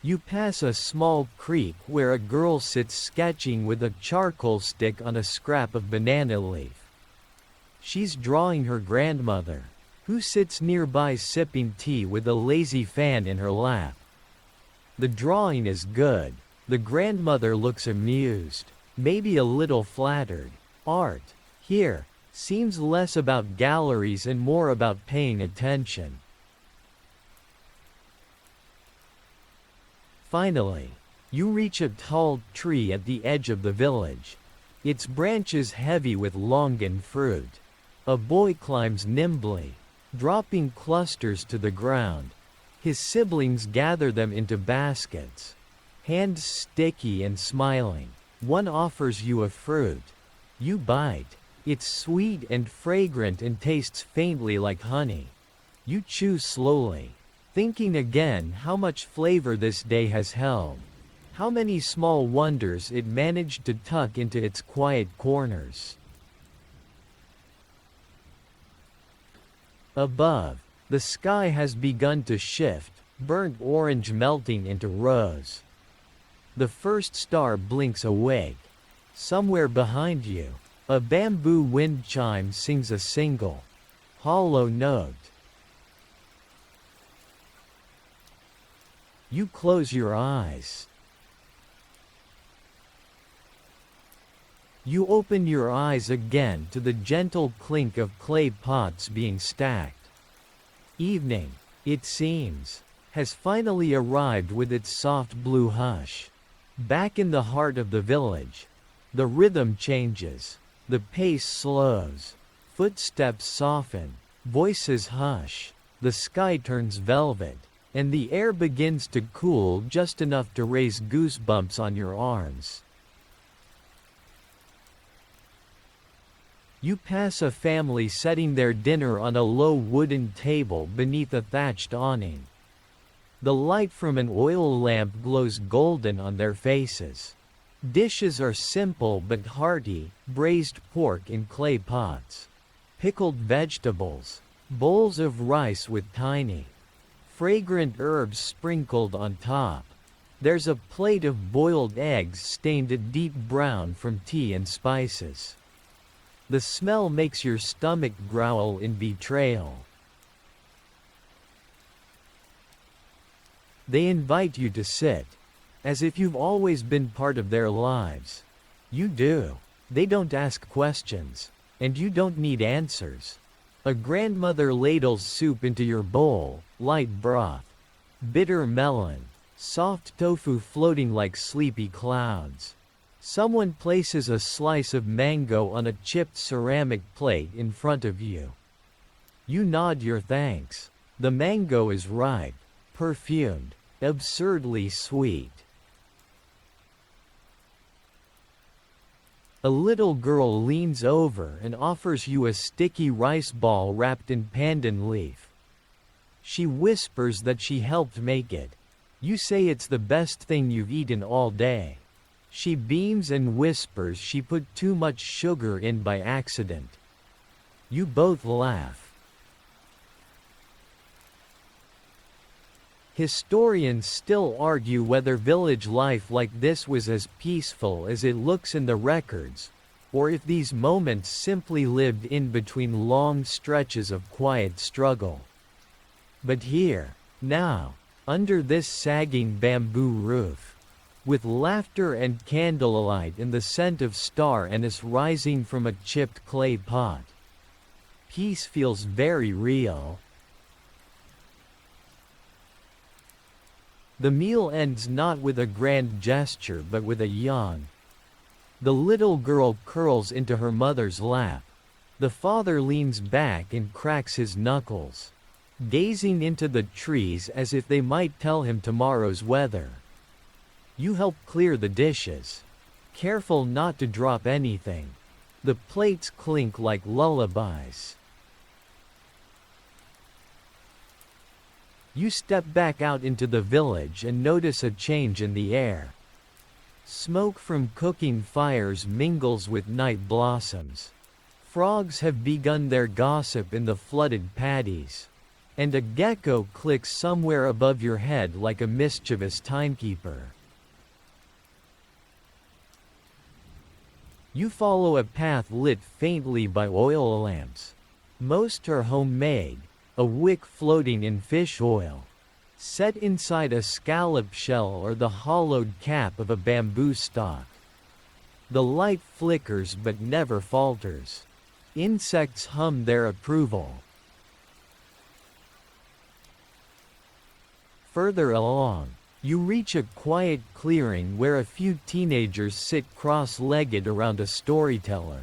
You pass a small creek where a girl sits sketching with a charcoal stick on a scrap of banana leaf. She's drawing her grandmother, who sits nearby sipping tea with a lazy fan in her lap. The drawing is good. The grandmother looks amused, maybe a little flattered. Art, here, seems less about galleries and more about paying attention. Finally, you reach a tall tree at the edge of the village, its branches heavy with longan fruit. A boy climbs nimbly, dropping clusters to the ground. His siblings gather them into baskets, hands sticky and smiling. One offers you a fruit. You bite. It's sweet and fragrant and tastes faintly like honey. You chew slowly, thinking again how much flavor this day has held, how many small wonders it managed to tuck into its quiet corners. Above, the sky has begun to shift, burnt orange melting into rose. The first star blinks awake. Somewhere behind you, a bamboo wind chime sings a single, hollow note. You close your eyes. You open your eyes again to the gentle clink of clay pots being stacked. Evening, it seems, has finally arrived with its soft blue hush. Back in the heart of the village, the rhythm changes, the pace slows, footsteps soften, voices hush, the sky turns velvet, and the air begins to cool just enough to raise goosebumps on your arms. You pass a family setting their dinner on a low wooden table beneath a thatched awning. The light from an oil lamp glows golden on their faces. Dishes are simple but hearty: braised pork in clay pots, pickled vegetables, bowls of rice with tiny, fragrant herbs sprinkled on top. There's a plate of boiled eggs stained a deep brown from tea and spices. The smell makes your stomach growl in betrayal. They invite you to sit, as if you've always been part of their lives. You do. They don't ask questions, and you don't need answers. A grandmother ladles soup into your bowl: light broth, bitter melon, soft tofu floating like sleepy clouds. Someone places a slice of mango on a chipped ceramic plate in front of you. You nod your thanks. The mango is ripe, perfumed, absurdly sweet. A little girl leans over and offers you a sticky rice ball wrapped in pandan leaf. She whispers that she helped make it. You say it's the best thing you've eaten all day. She beams and whispers she put too much sugar in by accident. You both laugh. Historians still argue whether village life like this was as peaceful as it looks in the records, or if these moments simply lived in between long stretches of quiet struggle. But here, now, under this sagging bamboo roof, with laughter and candlelight and the scent of star anise rising from a chipped clay pot, peace feels very real. The meal ends not with a grand gesture but with a yawn. The little girl curls into her mother's lap. The father leans back and cracks his knuckles, gazing into the trees as if they might tell him tomorrow's weather. You help clear the dishes, careful not to drop anything. The plates clink like lullabies. You step back out into the village and notice a change in the air. Smoke from cooking fires mingles with night blossoms. Frogs have begun their gossip in the flooded paddies, and a gecko clicks somewhere above your head like a mischievous timekeeper. You follow a path lit faintly by oil lamps. Most are homemade, a wick floating in fish oil, set inside a scallop shell or the hollowed cap of a bamboo stalk. The light flickers but never falters. Insects hum their approval. Further along, you reach a quiet clearing where a few teenagers sit cross-legged around a storyteller.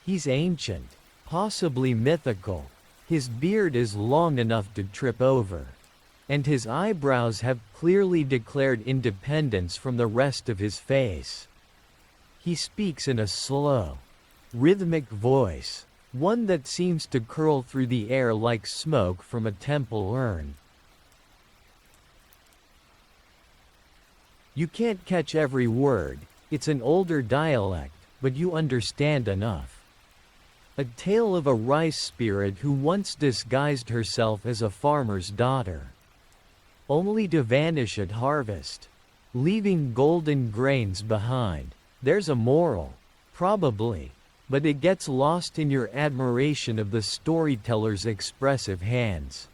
He's ancient, possibly mythical. His beard is long enough to trip over, and his eyebrows have clearly declared independence from the rest of his face. He speaks in a slow, rhythmic voice, one that seems to curl through the air like smoke from a temple urn. You can't catch every word, it's an older dialect, but you understand enough. A tale of a rice spirit who once disguised herself as a farmer's daughter, only to vanish at harvest, leaving golden grains behind. There's a moral, probably, but it gets lost in your admiration of the storyteller's expressive hands.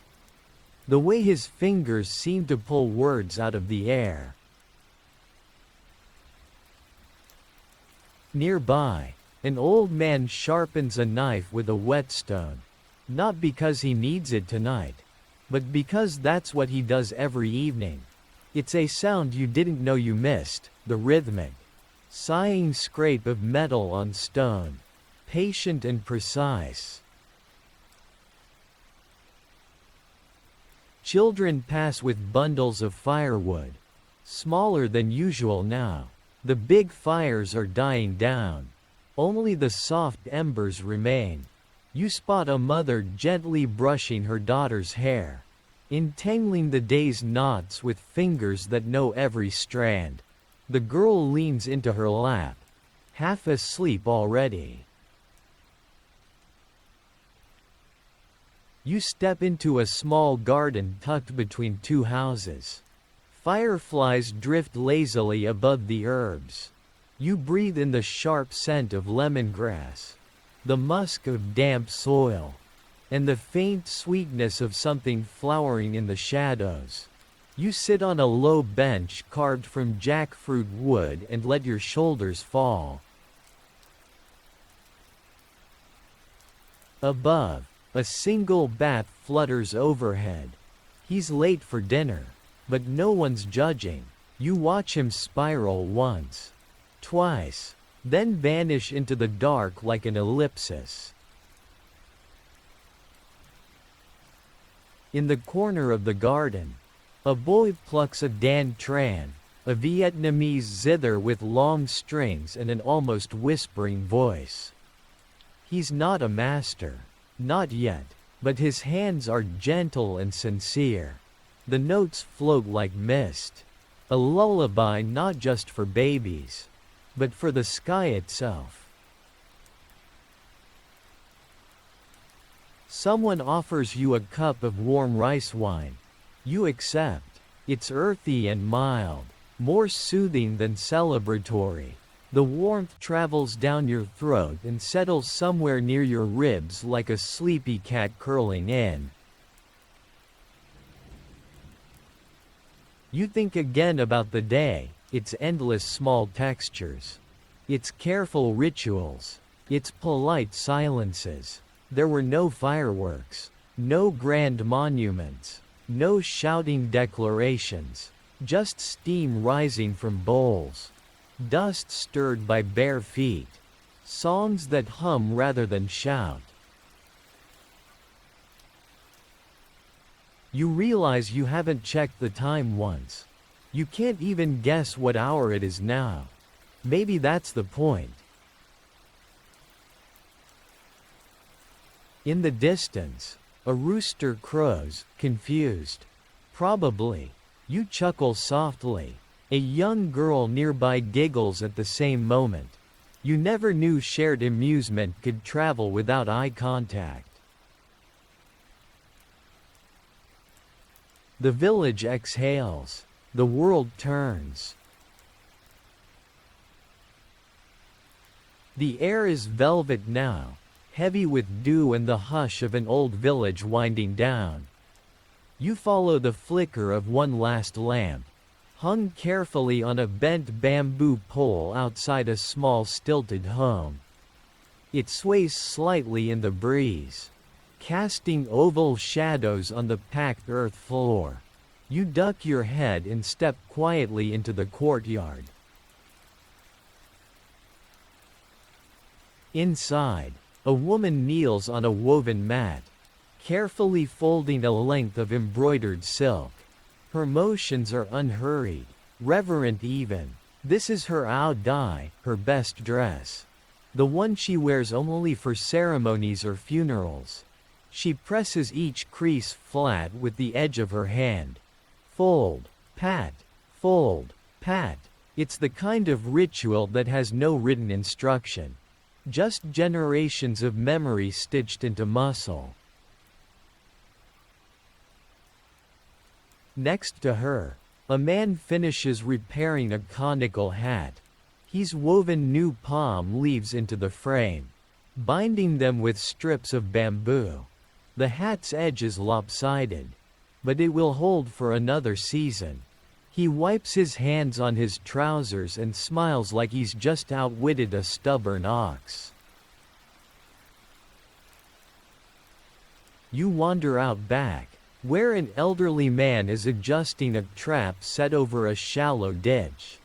The way his fingers seem to pull words out of the air. Nearby, an old man sharpens a knife with a whetstone, not because he needs it tonight, but because that's what he does every evening. It's a sound you didn't know you missed, the rhythmic, sighing scrape of metal on stone, patient and precise. Children pass with bundles of firewood, smaller than usual now. The big fires are dying down. Only the soft embers remain. You spot a mother gently brushing her daughter's hair, entangling the day's knots with fingers that know every strand. The girl leans into her lap, half asleep already. You step into a small garden tucked between two houses. Fireflies drift lazily above the herbs. You breathe in the sharp scent of lemongrass, the musk of damp soil, and the faint sweetness of something flowering in the shadows. You sit on a low bench carved from jackfruit wood and let your shoulders fall. Above, a single bat flutters overhead. He's late for dinner, but no one's judging. You watch him spiral once, twice, then vanish into the dark like an ellipsis. In the corner of the garden, a boy plucks a dan tran, a Vietnamese zither with long strings and an almost whispering voice. He's not a master, not yet, but his hands are gentle and sincere. The notes float like mist, a lullaby not just for babies, but for the sky itself. Someone offers you a cup of warm rice wine. You accept. It's earthy and mild, more soothing than celebratory. The warmth travels down your throat and settles somewhere near your ribs like a sleepy cat curling in. You think again about the day, its endless small textures, its careful rituals, its polite silences. There were no fireworks, no grand monuments, no shouting declarations, just steam rising from bowls, dust stirred by bare feet, songs that hum rather than shout. You realize you haven't checked the time once. You can't even guess what hour it is now. Maybe that's the point. In the distance, a rooster crows, confused. Probably. You chuckle softly. A young girl nearby giggles at the same moment. You never knew shared amusement could travel without eye contact. The village exhales. The world turns. The air is velvet now, heavy with dew and the hush of an old village winding down. You follow the flicker of one last lamp, hung carefully on a bent bamboo pole outside a small stilted home. It sways slightly in the breeze, casting oval shadows on the packed earth floor. You duck your head and step quietly into the courtyard. Inside, a woman kneels on a woven mat, carefully folding a length of embroidered silk. Her motions are unhurried, reverent even. This is her ao dai, her best dress. The one she wears only for ceremonies or funerals. She presses each crease flat with the edge of her hand. Fold, pat, fold, pat. It's the kind of ritual that has no written instruction. Just generations of memory stitched into muscle. Next to her, a man finishes repairing a conical hat. He's woven new palm leaves into the frame, binding them with strips of bamboo. The hat's edge is lopsided, but it will hold for another season. He wipes his hands on his trousers and smiles like he's just outwitted a stubborn ox. You wander out back, where an elderly man is adjusting a trap set over a shallow ditch.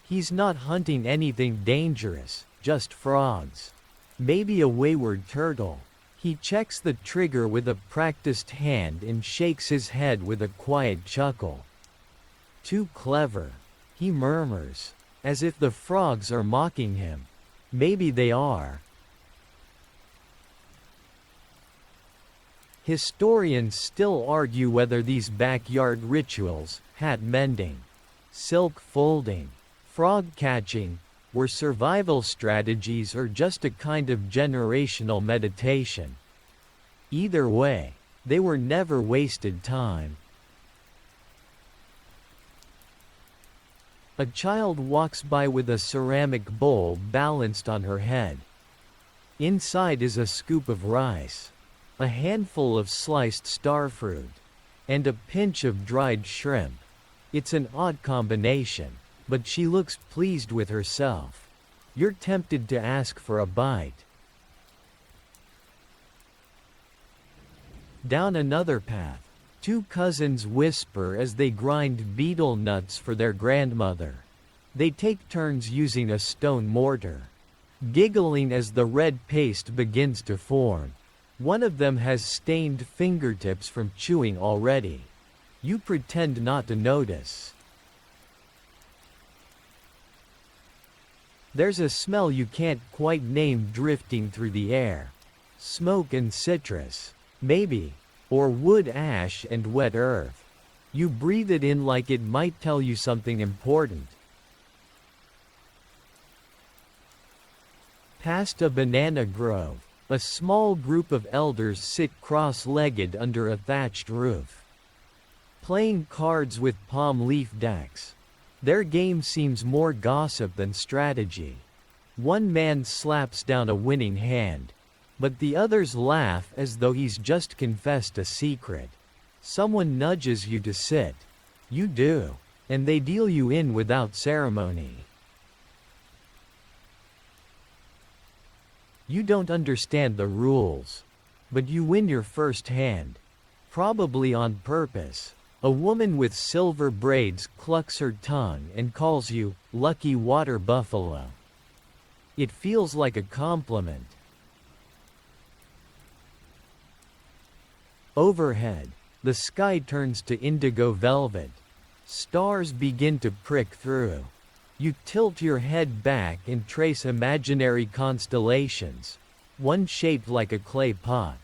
He's not hunting anything dangerous, just frogs. Maybe a wayward turtle. He checks the trigger with a practiced hand and shakes his head with a quiet chuckle. Too clever, he murmurs, as if the frogs are mocking him. Maybe they are. Historians still argue whether these backyard rituals, hat mending, silk folding, frog catching, were survival strategies or just a kind of generational meditation. Either way, they were never wasted time. A child walks by with a ceramic bowl balanced on her head. Inside is a scoop of rice, a handful of sliced starfruit, and a pinch of dried shrimp. It's an odd combination, but she looks pleased with herself. You're tempted to ask for a bite. Down another path, two cousins whisper as they grind betel nuts for their grandmother. They take turns using a stone mortar, giggling as the red paste begins to form. One of them has stained fingertips from chewing already. You pretend not to notice. There's a smell you can't quite name drifting through the air. Smoke and citrus, maybe, or wood ash and wet earth. You breathe it in like it might tell you something important. Past a banana grove, a small group of elders sit cross-legged under a thatched roof, playing cards with palm leaf decks. Their game seems more gossip than strategy. One man slaps down a winning hand, but the others laugh as though he's just confessed a secret. Someone nudges you to sit. You do, and they deal you in without ceremony. You don't understand the rules, but you win your first hand, probably on purpose. A woman with silver braids clucks her tongue and calls you lucky water buffalo. It feels like a compliment. Overhead, the sky turns to indigo velvet. Stars begin to prick through. You tilt your head back and trace imaginary constellations, one shaped like a clay pot,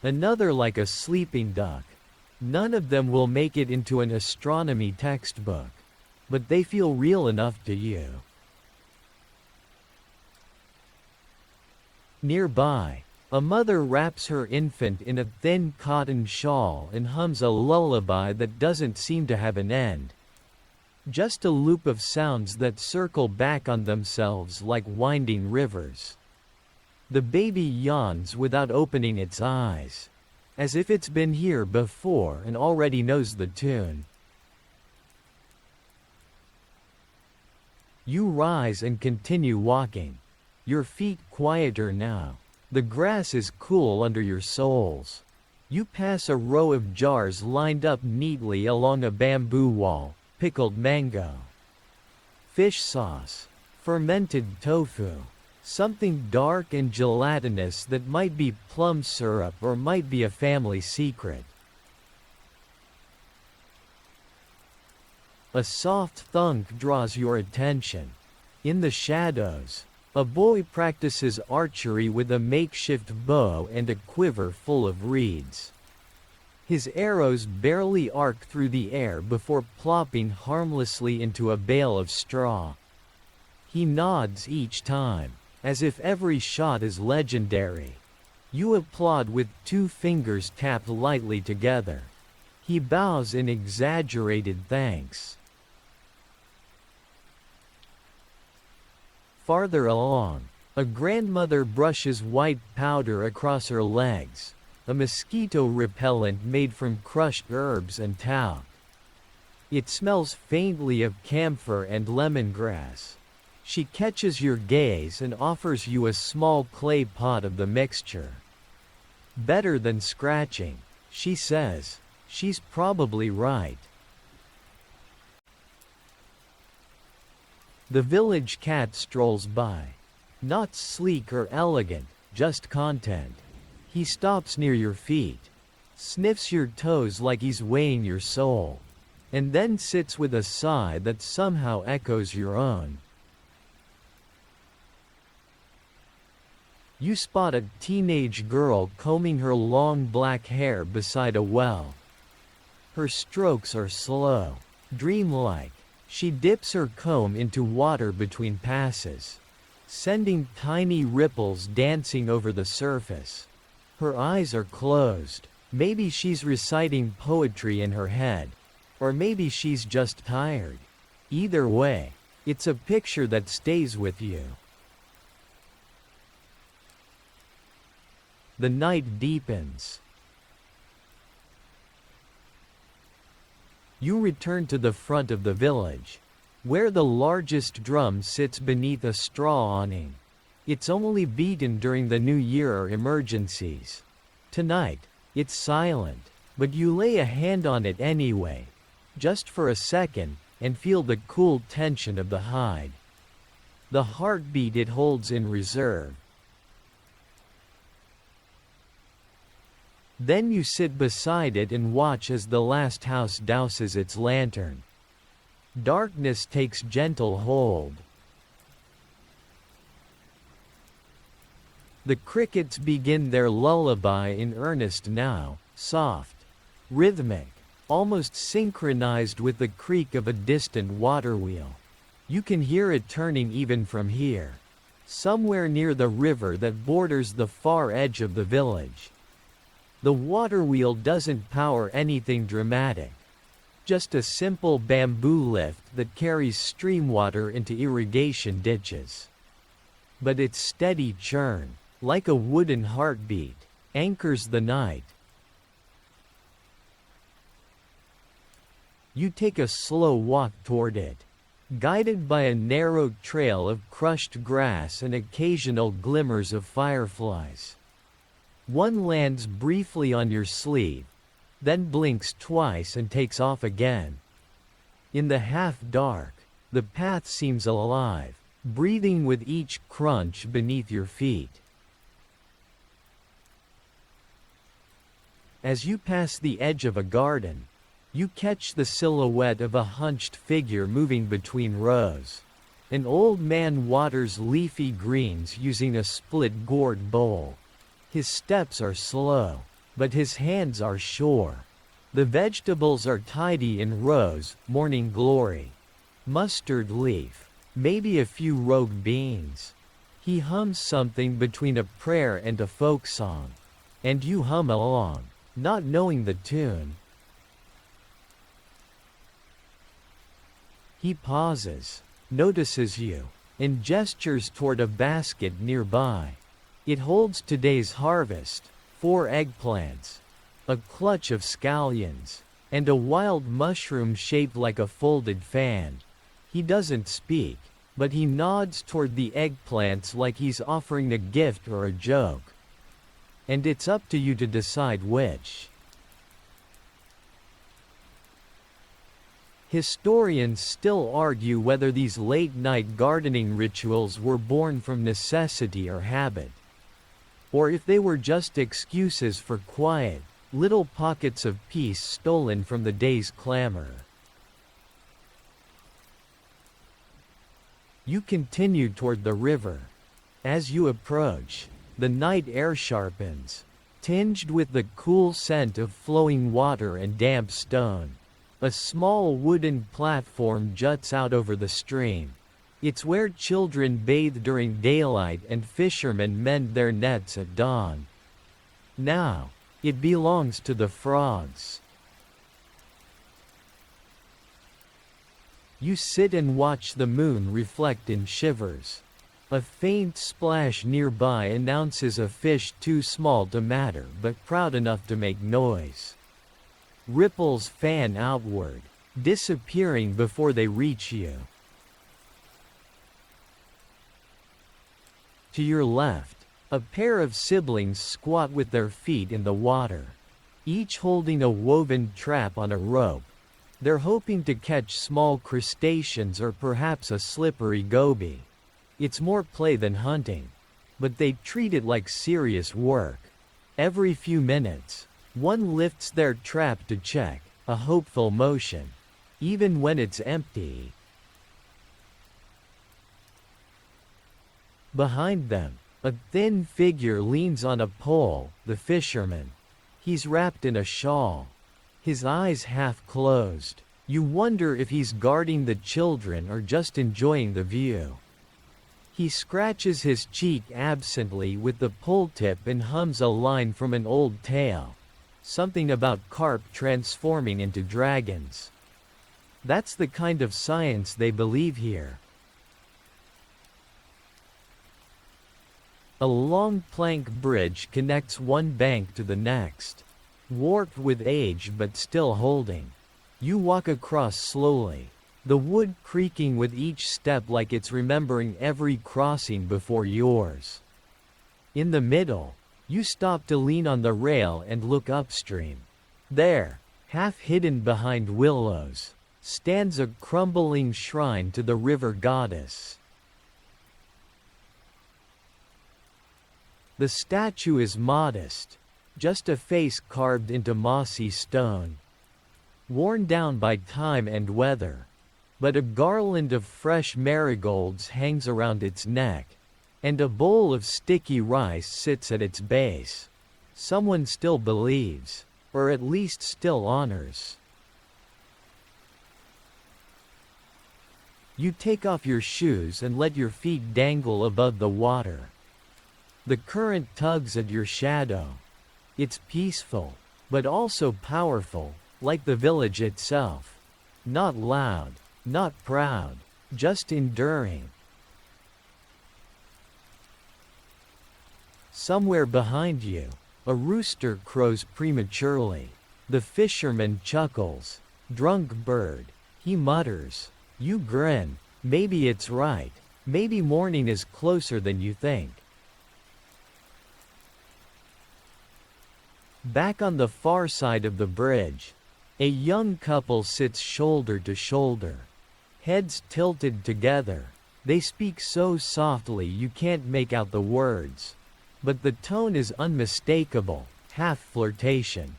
another like a sleeping duck. None of them will make it into an astronomy textbook, but they feel real enough to you. Nearby, a mother wraps her infant in a thin cotton shawl and hums a lullaby that doesn't seem to have an end. Just a loop of sounds that circle back on themselves like winding rivers. The baby yawns without opening its eyes, as if it's been here before and already knows the tune. You rise and continue walking, your feet quieter now. The grass is cool under your soles. You pass a row of jars lined up neatly along a bamboo wall. Pickled mango, fish sauce, fermented tofu, something dark and gelatinous that might be plum syrup or might be a family secret. A soft thunk draws your attention. In the shadows, a boy practices archery with a makeshift bow and a quiver full of reeds. His arrows barely arc through the air before plopping harmlessly into a bale of straw. He nods each time, as if every shot is legendary. You applaud with two fingers tapped lightly together. He bows in exaggerated thanks. Farther along, a grandmother brushes white powder across her legs, a mosquito repellent made from crushed herbs and talc. It smells faintly of camphor and lemongrass. She catches your gaze and offers you a small clay pot of the mixture. Better than scratching, she says. She's probably right. The village cat strolls by. Not sleek or elegant, just content. He stops near your feet, sniffs your toes like he's weighing your soul, and then sits with a sigh that somehow echoes your own. You spot a teenage girl combing her long black hair beside a well. Her strokes are slow, dreamlike. She dips her comb into water between passes, sending tiny ripples dancing over the surface. Her eyes are closed. Maybe she's reciting poetry in her head. Or maybe she's just tired. Either way, it's a picture that stays with you. The night deepens. You return to the front of the village, where the largest drum sits beneath a straw awning. It's only beaten during the New Year or emergencies. Tonight, it's silent, but you lay a hand on it anyway, just for a second, and feel the cool tension of the hide. The heartbeat it holds in reserve. Then you sit beside it and watch as the last house douses its lantern. Darkness takes gentle hold. The crickets begin their lullaby in earnest now, soft, rhythmic, almost synchronized with the creak of a distant water wheel. You can hear it turning even from here, somewhere near the river that borders the far edge of the village. The water wheel doesn't power anything dramatic, just a simple bamboo lift that carries stream water into irrigation ditches. But its steady churn, like a wooden heartbeat, anchors the night. You take a slow walk toward it, guided by a narrow trail of crushed grass and occasional glimmers of fireflies. One lands briefly on your sleeve, then blinks twice and takes off again. In the half-dark, the path seems alive, breathing with each crunch beneath your feet. As you pass the edge of a garden, you catch the silhouette of a hunched figure moving between rows. An old man waters leafy greens using a split gourd bowl. His steps are slow, but his hands are sure. The vegetables are tidy in rows, morning glory. Mustard leaf, maybe a few rogue beans. He hums something between a prayer and a folk song. And you hum along, not knowing the tune. He pauses, notices you, and gestures toward a basket nearby. It holds today's harvest, 4 eggplants, a clutch of scallions, and a wild mushroom shaped like a folded fan. He doesn't speak, but he nods toward the eggplants like he's offering a gift or a joke. And it's up to you to decide which. Historians still argue whether these late-night gardening rituals were born from necessity or habit, or if they were just excuses for quiet, little pockets of peace stolen from the day's clamor. You continue toward the river. As you approach, the night air sharpens, tinged with the cool scent of flowing water and damp stone. A small wooden platform juts out over the stream. It's where children bathe during daylight and fishermen mend their nets at dawn. Now, it belongs to the frogs. You sit and watch the moon reflect in shivers. A faint splash nearby announces a fish too small to matter but proud enough to make noise. Ripples fan outward, disappearing before they reach you. To your left, a pair of siblings squat with their feet in the water, each holding a woven trap on a rope. They're hoping to catch small crustaceans or perhaps a slippery goby. It's more play than hunting, but they treat it like serious work. Every few minutes, one lifts their trap to check, a hopeful motion, even when it's empty. Behind them, A thin figure leans on a pole, the fisherman. He's wrapped in a shawl. His eyes half closed. You wonder if he's guarding the children or just enjoying the view. He scratches his cheek absently with the pole tip and hums a line from an old tale. Something about carp transforming into dragons. That's the kind of science they believe here. A long plank bridge connects one bank to the next. Warped with age but still holding. You walk across slowly. The wood creaking with each step like it's remembering every crossing before yours. In the middle, you stop to lean on the rail and look upstream. There, half hidden behind willows, stands a crumbling shrine to the river goddess. The statue is modest, just a face carved into mossy stone. Worn down by time and weather. But a garland of fresh marigolds hangs around its neck. And a bowl of sticky rice sits at its base. Someone still believes, or at least still honors. You take off your shoes and let your feet dangle above the water. The current tugs at your shadow. It's peaceful, but also powerful, like the village itself. Not loud, not proud, just enduring. Somewhere behind you, a rooster crows prematurely. The fisherman chuckles. Drunk bird. He mutters. You grin. Maybe it's right. Maybe morning is closer than you think. Back on the far side of the bridge, a young couple sits shoulder to shoulder. Heads tilted together. They speak so softly you can't make out the words. But the tone is unmistakable, half flirtation,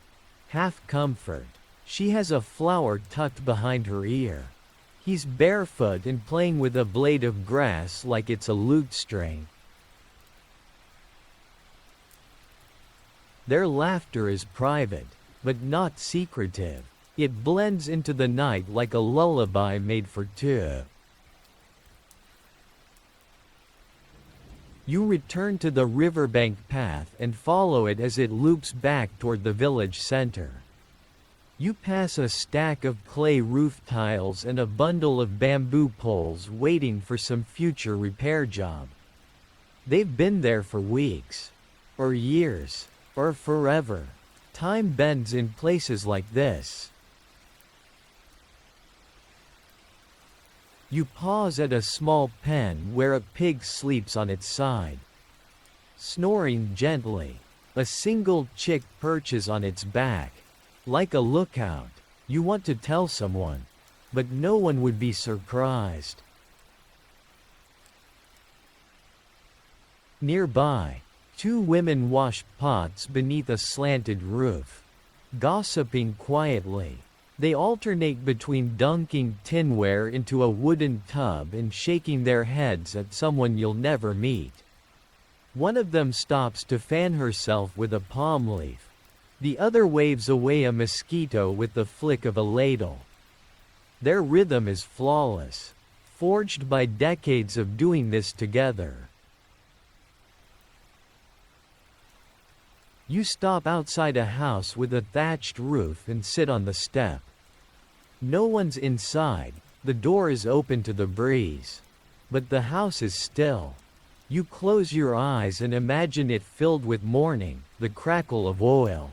half comfort. She has a flower tucked behind her ear. He's barefoot and playing with a blade of grass like it's a lute string. Their laughter is private, but not secretive. It blends into the night like a lullaby made for two. You return to the riverbank path and follow it as it loops back toward the village center. You pass a stack of clay roof tiles and a bundle of bamboo poles waiting for some future repair job. They've been there for weeks, or years, or forever. Time bends in places like this. You pause at a small pen where a pig sleeps on its side. Snoring gently, a single chick perches on its back. Like a lookout, you want to tell someone, but no one would be surprised. Nearby, two women wash pots beneath a slanted roof. Gossiping quietly. They alternate between dunking tinware into a wooden tub and shaking their heads at someone you'll never meet. One of them stops to fan herself with a palm leaf. The other waves away a mosquito with the flick of a ladle. Their rhythm is flawless, forged by decades of doing this together. You stop outside a house with a thatched roof and sit on the step. No one's inside, the door is open to the breeze. But the house is still. You close your eyes and imagine it filled with morning, the crackle of oil.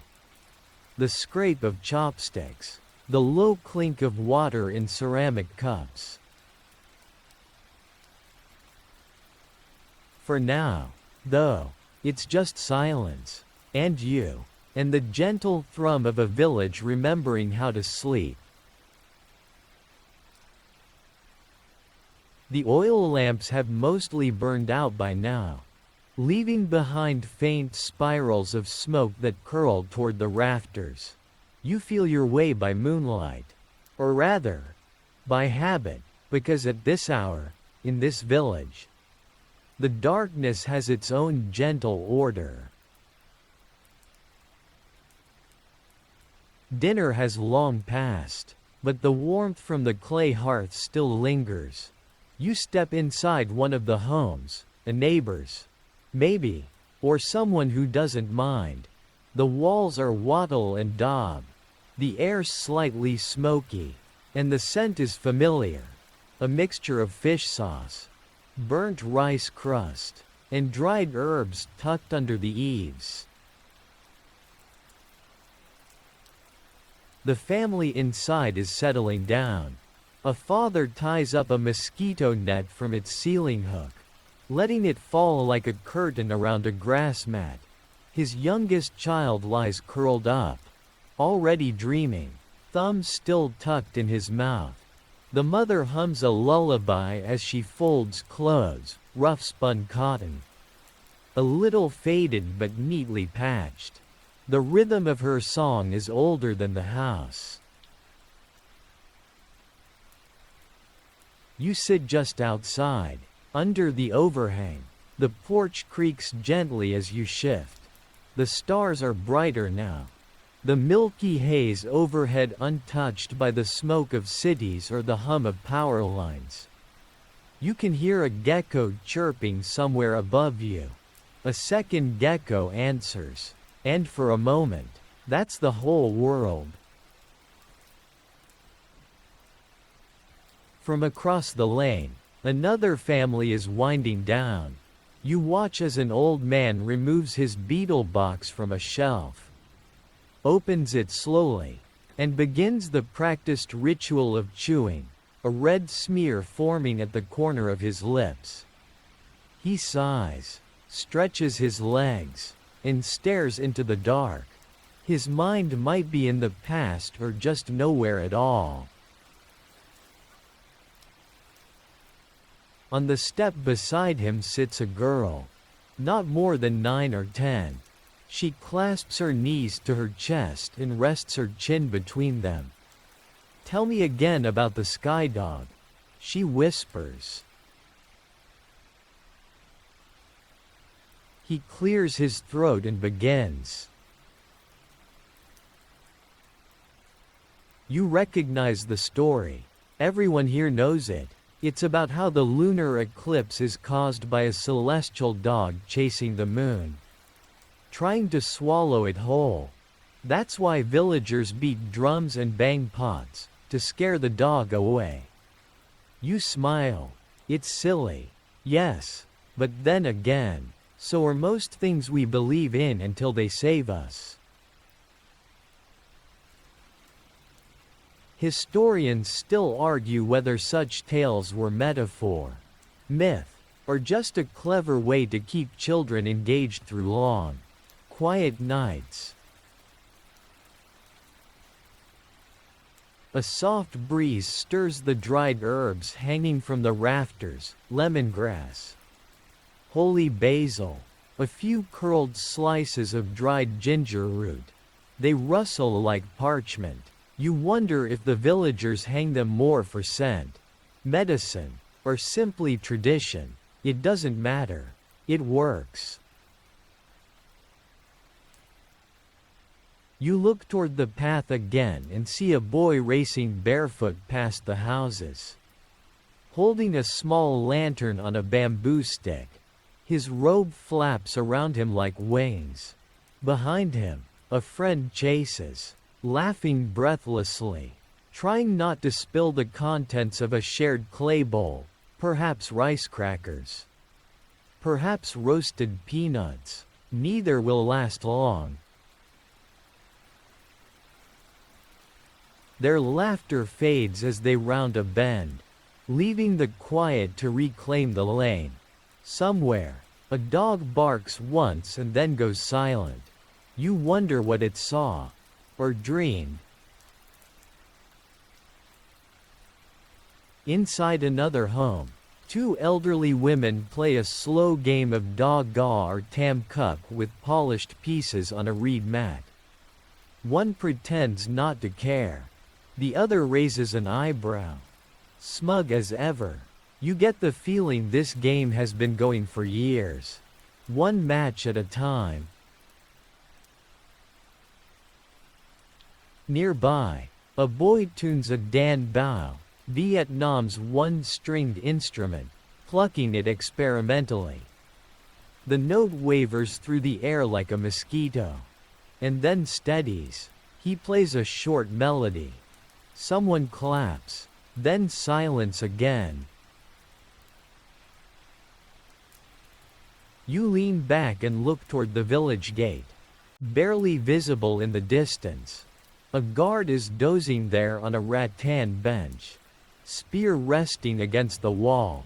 The scrape of chopsticks. The low clink of water in ceramic cups. For now, though, it's just silence. And you. And the gentle thrum of a village remembering how to sleep. The oil lamps have mostly burned out by now, leaving behind faint spirals of smoke that curl toward the rafters. You feel your way by moonlight. Or rather, by habit, because at this hour, in this village, The darkness has its own gentle order. Dinner has long passed, but the warmth from the clay hearth still lingers. You step inside one of the homes, a neighbor's, maybe, or someone who doesn't mind. The walls are wattle and daub. The air's slightly smoky, and the scent is familiar. A mixture of fish sauce, burnt rice crust, and dried herbs tucked under the eaves. The family inside is settling down. A father ties up a mosquito net from its ceiling hook, letting it fall like a curtain around a grass mat. His youngest child lies curled up, already dreaming, thumb still tucked in his mouth. The mother hums a lullaby as she folds clothes, rough spun cotton. A little faded but neatly patched. The rhythm of her song is older than the house. You sit just outside, under the overhang. The porch creaks gently as you shift. The stars are brighter now. The milky haze overhead untouched by the smoke of cities or the hum of power lines. You can hear a gecko chirping somewhere above you. A second gecko answers. And for a moment, that's the whole world. From across the lane, another family is winding down. You watch as an old man removes his beetle box from a shelf, opens it slowly, and begins the practiced ritual of chewing, a red smear forming at the corner of his lips. He sighs, stretches his legs, and stares into the dark. His mind might be in the past or just nowhere at all. On the step beside him sits a girl, not more than 9 or 10. She clasps her knees to her chest and rests her chin between them. "Tell me again about the sky dog," she whispers. He clears his throat and begins. You recognize the story. Everyone here knows it. It's about how the lunar eclipse is caused by a celestial dog chasing the moon, trying to swallow it whole. That's why villagers beat drums and bang pots, to scare the dog away. You smile. It's silly. Yes. But then again, so are most things we believe in until they save us. Historians still argue whether such tales were metaphor, myth, or just a clever way to keep children engaged through long, quiet nights. A soft breeze stirs the dried herbs hanging from the rafters, lemongrass, holy basil, a few curled slices of dried ginger root. They rustle like parchment. You wonder if the villagers hang them more for scent, medicine, or simply tradition. It doesn't matter. It works. You look toward the path again and see a boy racing barefoot past the houses, holding a small lantern on a bamboo stick. His robe flaps around him like wings. Behind him, a friend chases, laughing breathlessly, trying not to spill the contents of a shared clay bowl, perhaps rice crackers, perhaps roasted peanuts. Neither will last long. Their laughter fades as they round a bend, leaving the quiet to reclaim the lane. Somewhere, a dog barks once and then goes silent. You wonder what it saw, or dreamed. Inside another home, two elderly women play a slow game of dog-gaw or tam-cup with polished pieces on a reed mat. One pretends not to care. The other raises an eyebrow, smug as ever. You get the feeling this game has been going for years. One match at a time. Nearby, a boy tunes a dan bao, Vietnam's one-stringed instrument, plucking it experimentally. The note wavers through the air like a mosquito. And then steadies. He plays a short melody. Someone claps. Then silence again. You lean back and look toward the village gate. Barely visible in the distance. A guard is dozing there on a rattan bench. Spear resting against the wall.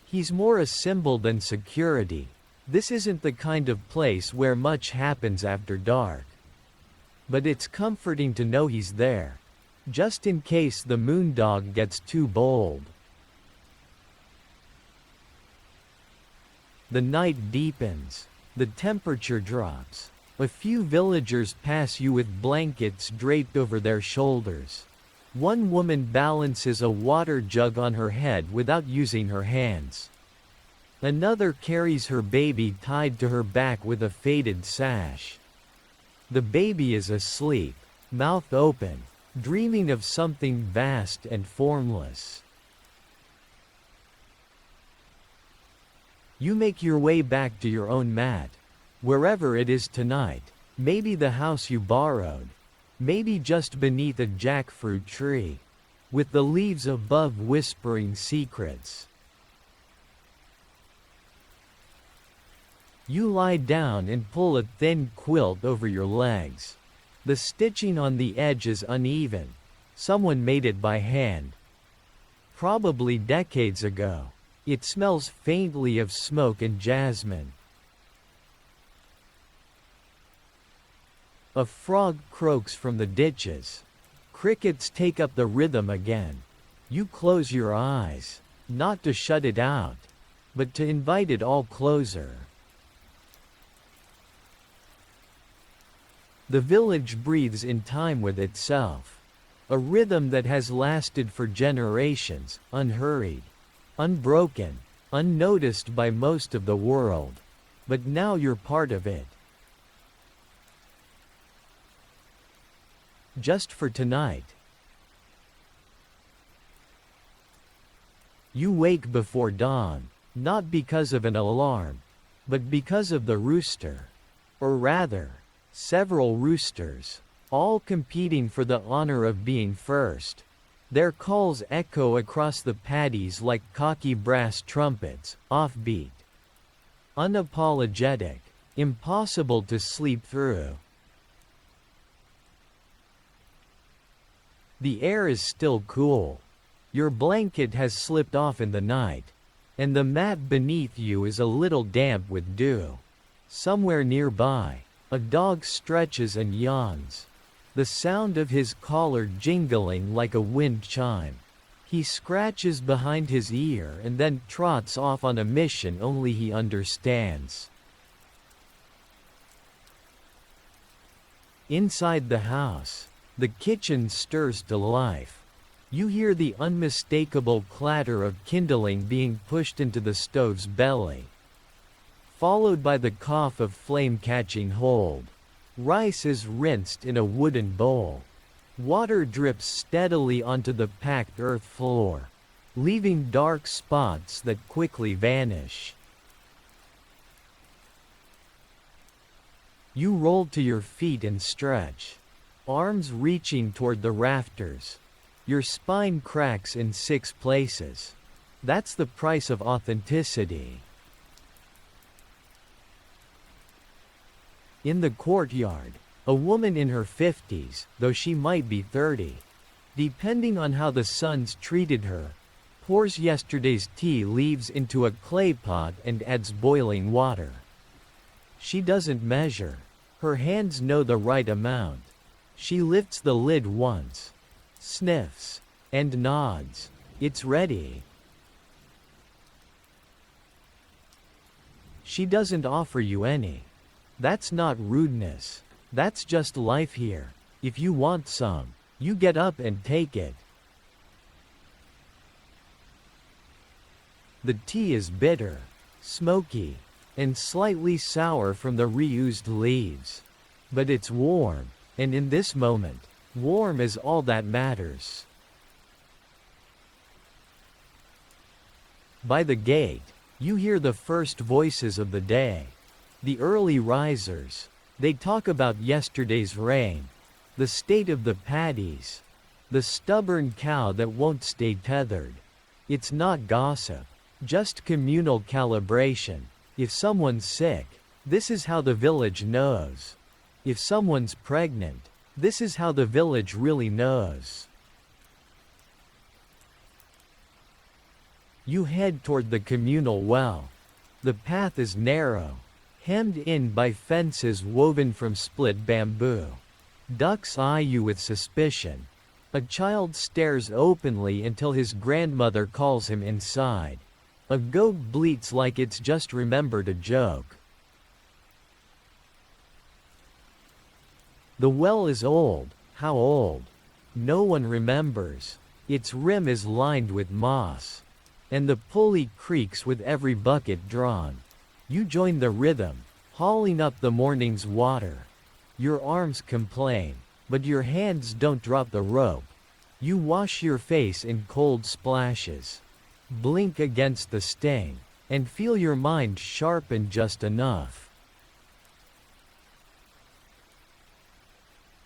He's more a symbol than security. This isn't the kind of place where much happens after dark. But it's comforting to know he's there. Just in case the moondog gets too bold. The night deepens. The temperature drops. A few villagers pass you with blankets draped over their shoulders. One woman balances a water jug on her head without using her hands. Another carries her baby tied to her back with a faded sash. The baby is asleep, mouth open, dreaming of something vast and formless. You make your way back to your own mat, wherever it is tonight, maybe the house you borrowed, maybe just beneath a jackfruit tree, with the leaves above whispering secrets. You lie down and pull a thin quilt over your legs. The stitching on the edge is uneven. Someone made it by hand. Probably decades ago. It smells faintly of smoke and jasmine. A frog croaks from the ditches. Crickets take up the rhythm again. You close your eyes, not to shut it out, but to invite it all closer. The village breathes in time with itself. A rhythm that has lasted for generations, unhurried, unbroken, unnoticed by most of the world. But now you're part of it. Just for tonight. You wake before dawn, not because of an alarm, but because of the rooster. Or rather, several roosters, all competing for the honor of being first. Their calls echo across the paddies like cocky brass trumpets, offbeat, unapologetic, impossible to sleep through. The air is still cool. Your blanket has slipped off in the night, and the mat beneath you is a little damp with dew. Somewhere nearby, a dog stretches and yawns. The sound of his collar jingling like a wind chime. He scratches behind his ear and then trots off on a mission only he understands. Inside the house, the kitchen stirs to life. You hear the unmistakable clatter of kindling being pushed into the stove's belly, followed by the cough of flame catching hold. Rice is rinsed in a wooden bowl. Water drips steadily onto the packed earth floor, leaving dark spots that quickly vanish. You roll to your feet and stretch, arms reaching toward the rafters. Your spine cracks in 6 places. That's the price of authenticity. In the courtyard, a woman in her 50s, though she might be 30, depending on how the sun's treated her, pours yesterday's tea leaves into a clay pot and adds boiling water. She doesn't measure. Her hands know the right amount. She lifts the lid once, sniffs, and nods. It's ready. She doesn't offer you any. That's not rudeness. That's just life here. If you want some, you get up and take it. The tea is bitter, smoky, and slightly sour from the reused leaves. But it's warm, and in this moment, warm is all that matters. By the gate, you hear the first voices of the day. The early risers. They talk about yesterday's rain, the state of the paddies, the stubborn cow that won't stay tethered. It's not gossip, just communal calibration. If someone's sick, this is how the village knows. If someone's pregnant, this is how the village really knows. You head toward the communal well. The path is narrow, hemmed in by fences woven from split bamboo. Ducks eye you with suspicion. A child stares openly until his grandmother calls him inside. A goat bleats like it's just remembered a joke. The well is old. How old? No one remembers. Its rim is lined with moss, and the pulley creaks with every bucket drawn. You join the rhythm, hauling up the morning's water. Your arms complain, but your hands don't drop the rope. You wash your face in cold splashes, blink against the sting, and feel your mind sharpen just enough.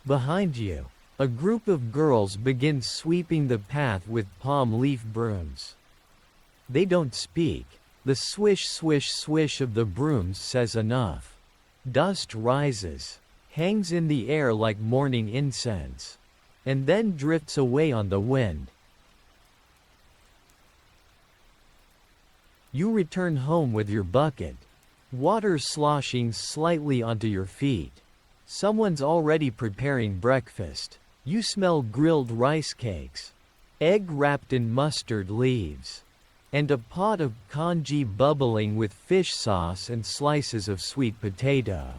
Behind you, a group of girls begin sweeping the path with palm leaf brooms. They don't speak. The swish swish swish of the brooms says enough. Dust rises, hangs in the air like morning incense, and then drifts away on the wind. You return home with your bucket, water sloshing slightly onto your feet. Someone's already preparing breakfast. You smell grilled rice cakes, egg wrapped in mustard leaves, and a pot of congee bubbling with fish sauce and slices of sweet potato.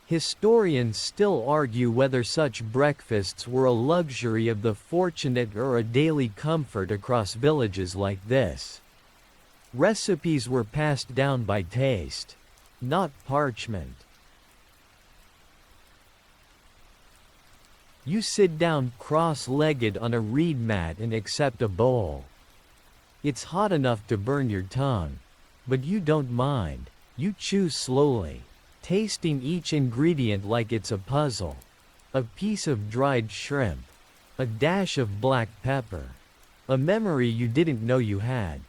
Historians still argue whether such breakfasts were a luxury of the fortunate or a daily comfort across villages like this. Recipes were passed down by taste, not parchment. You sit down cross-legged on a reed mat and accept a bowl. It's hot enough to burn your tongue, but you don't mind. You chew slowly, tasting each ingredient like it's a puzzle. A piece of dried shrimp, a dash of black pepper, a memory you didn't know you had.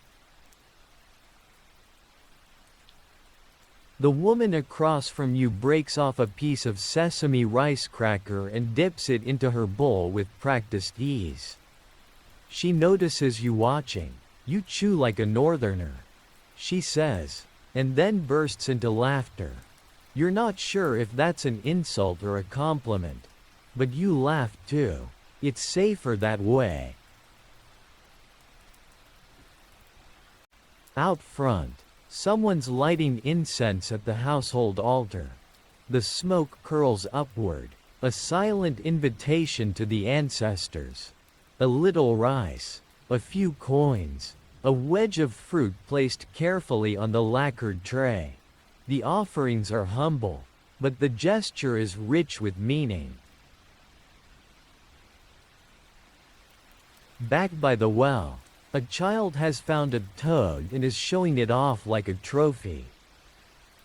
The woman across from you breaks off a piece of sesame rice cracker and dips it into her bowl with practiced ease. She notices you watching. You chew like a northerner, she says, and then bursts into laughter. You're not sure if that's an insult or a compliment, but you laugh too. It's safer that way. Out front, someone's lighting incense at the household altar. The smoke curls upward, a silent invitation to the ancestors. A little rice, a few coins, a wedge of fruit placed carefully on the lacquered tray. The offerings are humble, but the gesture is rich with meaning. Back by the well, a child has found a toad and is showing it off like a trophy.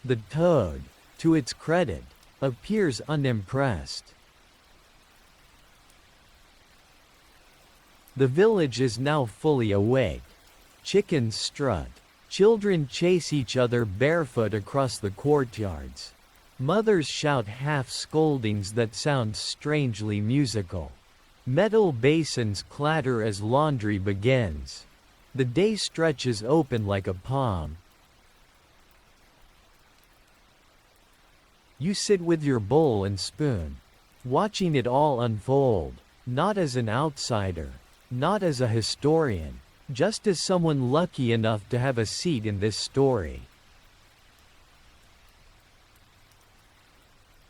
The toad, to its credit, appears unimpressed. The village is now fully awake. Chickens strut. Children chase each other barefoot across the courtyards. Mothers shout half-scoldings that sound strangely musical. Metal basins clatter as laundry begins. The day stretches open like a palm. You sit with your bowl and spoon, watching it all unfold, not as an outsider, not as a historian, just as someone lucky enough to have a seat in this story.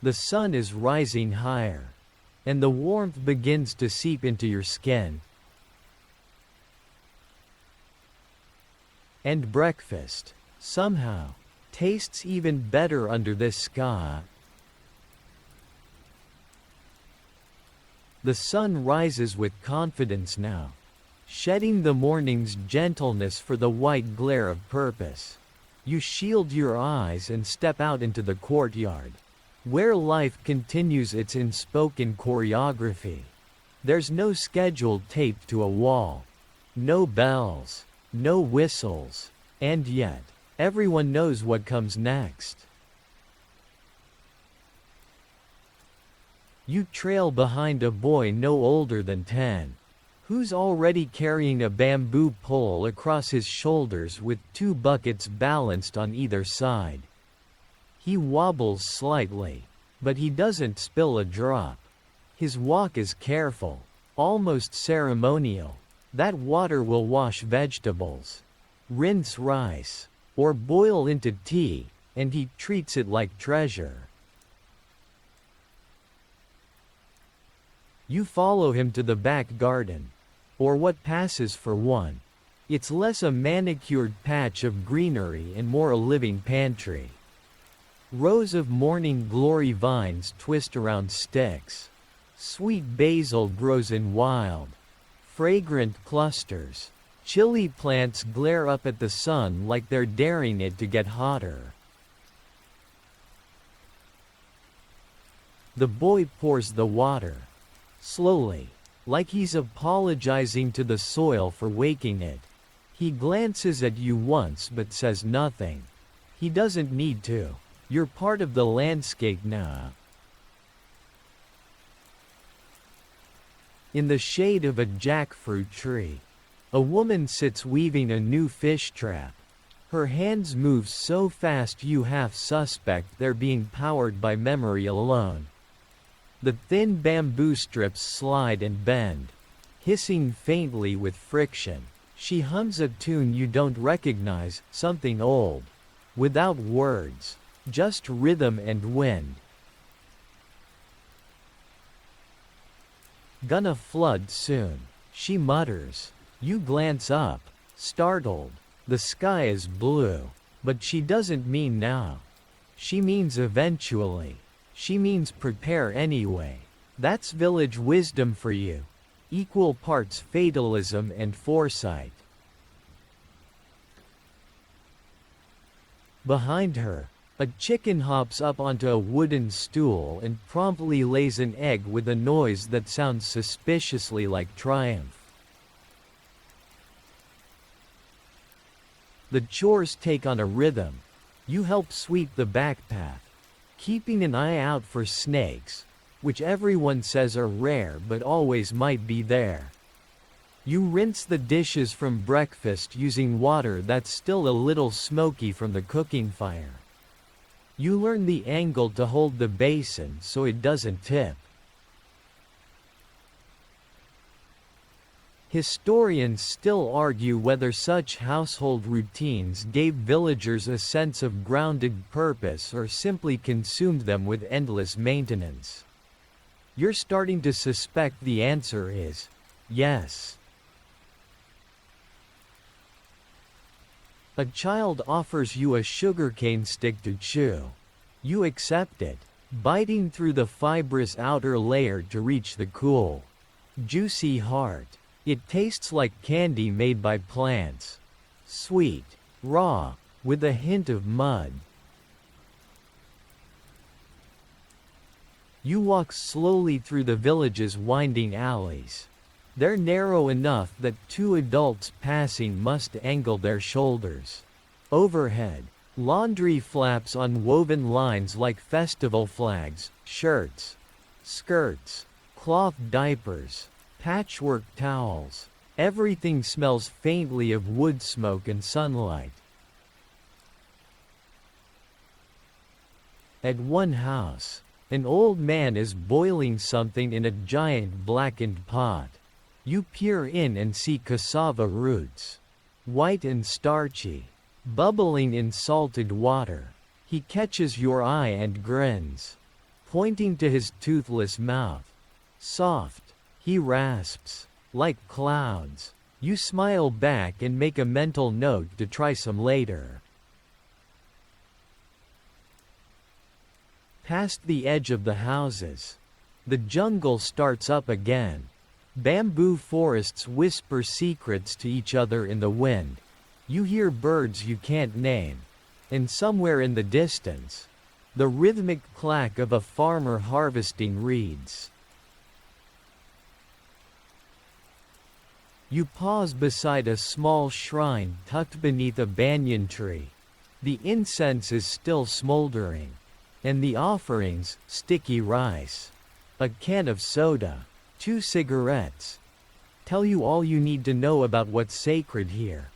The sun is rising higher, and the warmth begins to seep into your skin. And breakfast, somehow, tastes even better under this sky. The sun rises with confidence now, shedding the morning's gentleness for the white glare of purpose. You shield your eyes and step out into the courtyard, where life continues its unspoken choreography. There's no schedule taped to a wall, no bells, no whistles, and yet, everyone knows what comes next. You trail behind a boy no older than 10, who's already carrying a bamboo pole across his shoulders with 2 buckets balanced on either side. He wobbles slightly, but he doesn't spill a drop. His walk is careful, almost ceremonial. That water will wash vegetables, rinse rice, or boil into tea, and he treats it like treasure. You follow him to the back garden, or what passes for one. It's less a manicured patch of greenery and more a living pantry. Rows of morning glory vines twist around sticks. Sweet basil grows in wild, fragrant clusters. Chili plants glare up at the sun like they're daring it to get hotter. The boy pours the water, slowly, like he's apologizing to the soil for waking it. He glances at you once but says nothing. He doesn't need to. You're part of the landscape now. In the shade of a jackfruit tree, a woman sits weaving a new fish trap. Her hands move so fast you half suspect they're being powered by memory alone. The thin bamboo strips slide and bend, hissing faintly with friction. She hums a tune you don't recognize, something old, without words, just rhythm and wind. Gonna flood soon, she mutters. You glance up, startled. The sky is blue, but she doesn't mean now. She means eventually. She means prepare anyway. That's village wisdom for you. Equal parts fatalism and foresight. Behind her, a chicken hops up onto a wooden stool and promptly lays an egg with a noise that sounds suspiciously like triumph. The chores take on a rhythm. You help sweep the back path, keeping an eye out for snakes, which everyone says are rare but always might be there. You rinse the dishes from breakfast using water that's still a little smoky from the cooking fire. You learn the angle to hold the basin so it doesn't tip. Historians still argue whether such household routines gave villagers a sense of grounded purpose or simply consumed them with endless maintenance. You're starting to suspect the answer is yes. A child offers you a sugarcane stick to chew. You accept it, biting through the fibrous outer layer to reach the cool, juicy heart. It tastes like candy made by plants. Sweet, raw, with a hint of mud. You walk slowly through the village's winding alleys. They're narrow enough that 2 adults passing must angle their shoulders. Overhead, laundry flaps on woven lines like festival flags, shirts, skirts, cloth diapers, patchwork towels. Everything smells faintly of wood smoke and sunlight. At one house, an old man is boiling something in a giant blackened pot. You peer in and see cassava roots, white and starchy, bubbling in salted water. He catches your eye and grins, pointing to his toothless mouth. Soft, he rasps, like clouds. You smile back and make a mental note to try some later. Past the edge of the houses, the jungle starts up again. Bamboo forests whisper secrets to each other in the wind. You hear birds you can't name. And somewhere in the distance, the rhythmic clack of a farmer harvesting reeds. You pause beside a small shrine tucked beneath a banyan tree. The incense is still smoldering. And the offerings, sticky rice, a can of soda, 2 cigarettes, tell you all you need to know about what's sacred here.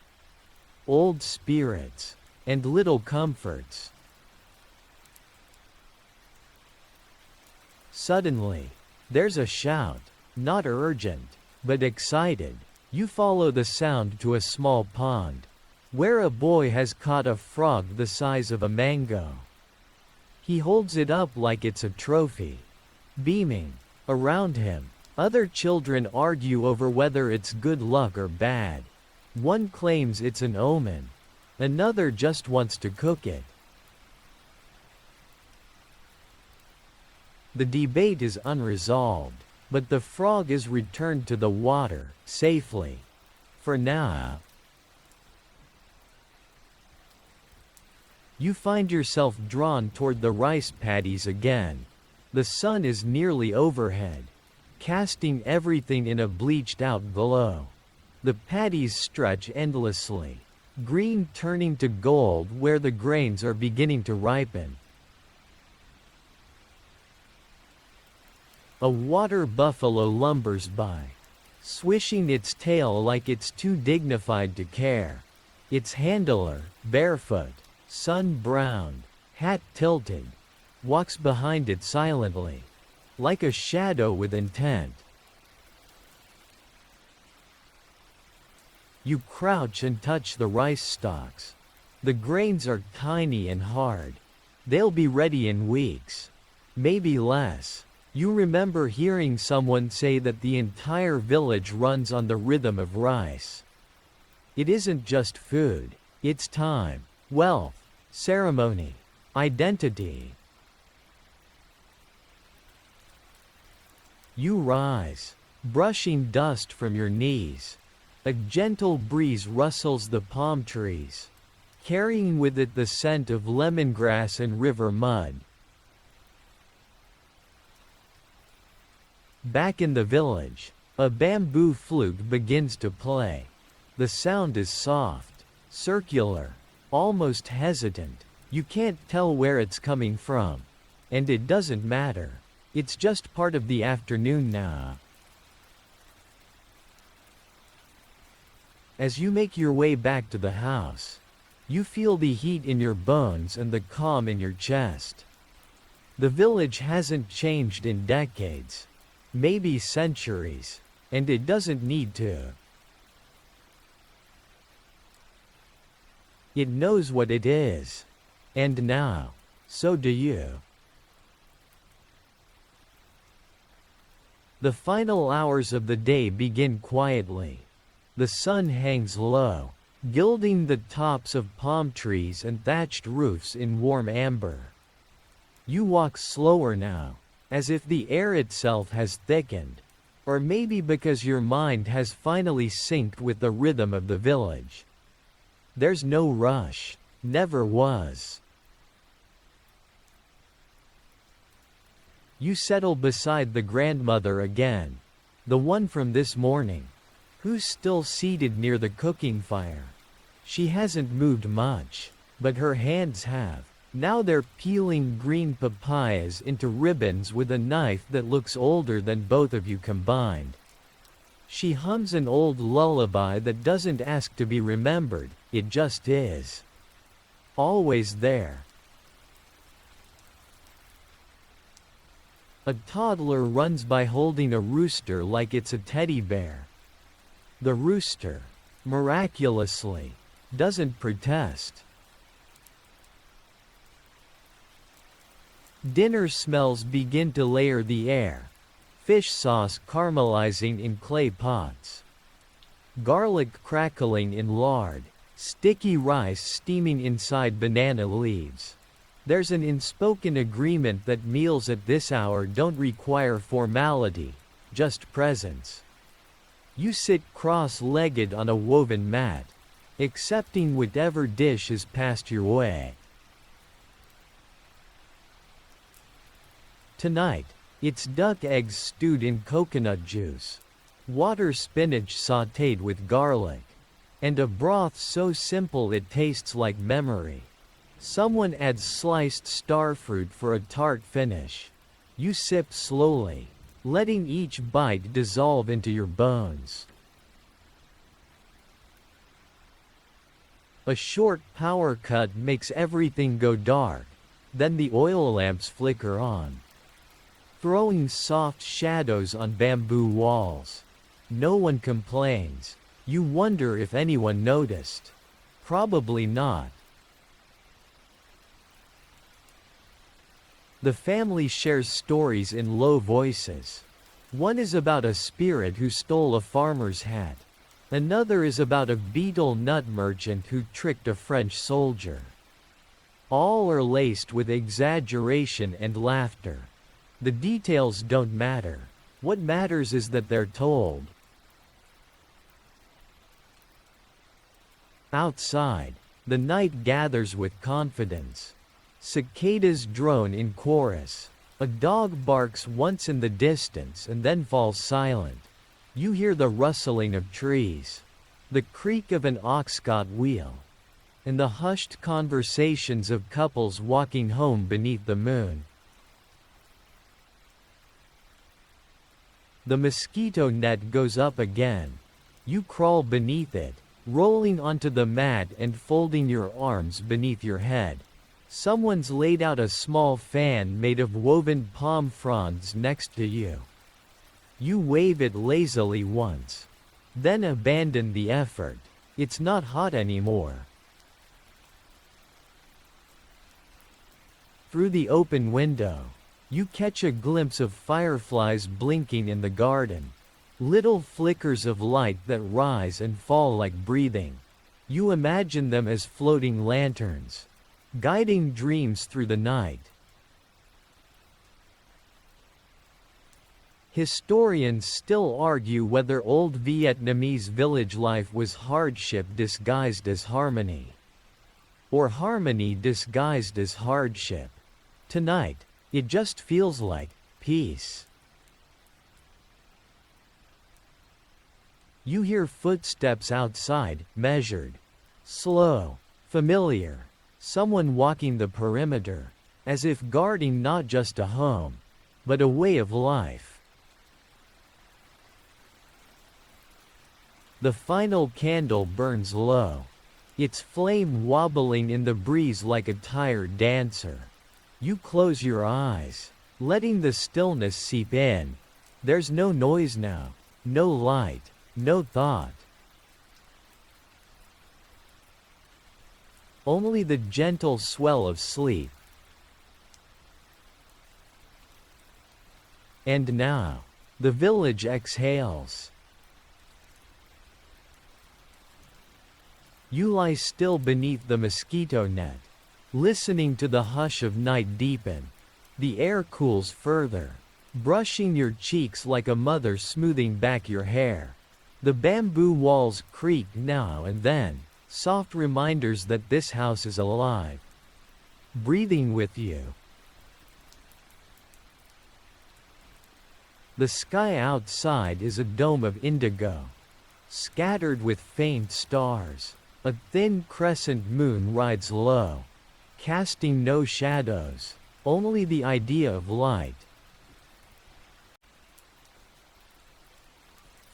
Old spirits, and little comforts. Suddenly, there's a shout, not urgent, but excited. You follow the sound to a small pond, where a boy has caught a frog the size of a mango. He holds it up like it's a trophy, beaming. Around him, other children argue over whether it's good luck or bad. One claims it's an omen. Another just wants to cook it. The debate is unresolved, but the frog is returned to the water, safely. For now. You find yourself drawn toward the rice paddies again. The sun is nearly overhead, casting everything in a bleached-out glow. The paddies stretch endlessly, green turning to gold where the grains are beginning to ripen. A water buffalo lumbers by, swishing its tail like it's too dignified to care. Its handler, barefoot, sun-browned, hat tilted, walks behind it silently, like a shadow with intent. You crouch and touch the rice stalks. The grains are tiny and hard. They'll be ready in weeks, maybe less. You remember hearing someone say that the entire village runs on the rhythm of rice. It isn't just food, it's time, wealth, ceremony, identity. You rise, brushing dust from your knees. A gentle breeze rustles the palm trees, carrying with it the scent of lemongrass and river mud. Back in the village, a bamboo flute begins to play. The sound is soft, circular, almost hesitant. You can't tell where it's coming from. And it doesn't matter. It's just part of the afternoon now. As you make your way back to the house, you feel the heat in your bones and the calm in your chest. The village hasn't changed in decades, maybe centuries, and it doesn't need to. It knows what it is. And now, so do you. The final hours of the day begin quietly. The sun hangs low, gilding the tops of palm trees and thatched roofs in warm amber. You walk slower now, as if the air itself has thickened, or maybe because your mind has finally synced with the rhythm of the village. There's no rush, never was. You settle beside the grandmother again, the one from this morning, who's still seated near the cooking fire. She hasn't moved much, but her hands have. Now they're peeling green papayas into ribbons with a knife that looks older than both of you combined. She hums an old lullaby that doesn't ask to be remembered, it just is. Always there. A toddler runs by holding a rooster like it's a teddy bear. The rooster, miraculously, doesn't protest. Dinner smells begin to layer the air, fish sauce caramelizing in clay pots. garlic crackling in lard, sticky rice steaming inside banana leaves. There's an unspoken agreement that meals at this hour don't require formality, just presence. You sit cross-legged on a woven mat, accepting whatever dish is passed your way. Tonight, it's duck eggs stewed in coconut juice, water spinach sautéed with garlic, and a broth so simple it tastes like memory. Someone adds sliced starfruit for a tart finish. You sip slowly, letting each bite dissolve into your bones. A short power cut makes everything go dark, then the oil lamps flicker on, throwing soft shadows on bamboo walls. No one complains. You wonder if anyone noticed. Probably not. The family shares stories in low voices. One is about a spirit who stole a farmer's hat. Another is about a beetle nut merchant who tricked a French soldier. All are laced with exaggeration and laughter. The details don't matter. What matters is that they're told. Outside, the night gathers with confidence. Cicadas drone in chorus. A dog barks once in the distance and then falls silent. You hear the rustling of trees, the creak of an ox-cart wheel, and the hushed conversations of couples walking home beneath the moon. The mosquito net goes up again. You crawl beneath it, rolling onto the mat and folding your arms beneath your head. Someone's laid out a small fan made of woven palm fronds next to you. You wave it lazily once, then abandon the effort. It's not hot anymore. Through the open window, you catch a glimpse of fireflies blinking in the garden. Little flickers of light that rise and fall like breathing. You imagine them as floating lanterns, guiding dreams through the night. Historians still argue whether old Vietnamese village life was hardship disguised as harmony, or harmony disguised as hardship. Tonight, it just feels like peace. You hear footsteps outside, measured, slow, familiar. Someone walking the perimeter, as if guarding not just a home, but a way of life. The final candle burns low, its flame wobbling in the breeze like a tired dancer. You close your eyes, letting the stillness seep in. There's no noise now, no light, no thought. Only the gentle swell of sleep. And now, the village exhales. You lie still beneath the mosquito net, listening to the hush of night deepen. The air cools further, brushing your cheeks like a mother smoothing back your hair. The bamboo walls creak now and then, soft reminders that this house is alive, breathing with you. The sky outside is a dome of indigo, scattered with faint stars. A thin crescent moon rides low, casting no shadows, only the idea of light.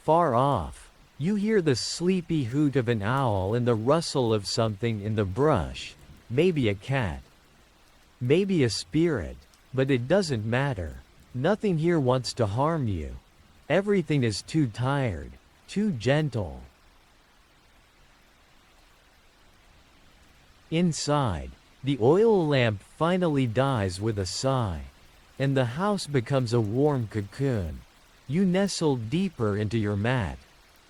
Far off, you hear the sleepy hoot of an owl and the rustle of something in the brush, maybe a cat, maybe a spirit, but it doesn't matter. Nothing here wants to harm you. Everything is too tired, too gentle. Inside, the oil lamp finally dies with a sigh, and the house becomes a warm cocoon. You nestle deeper into your mat,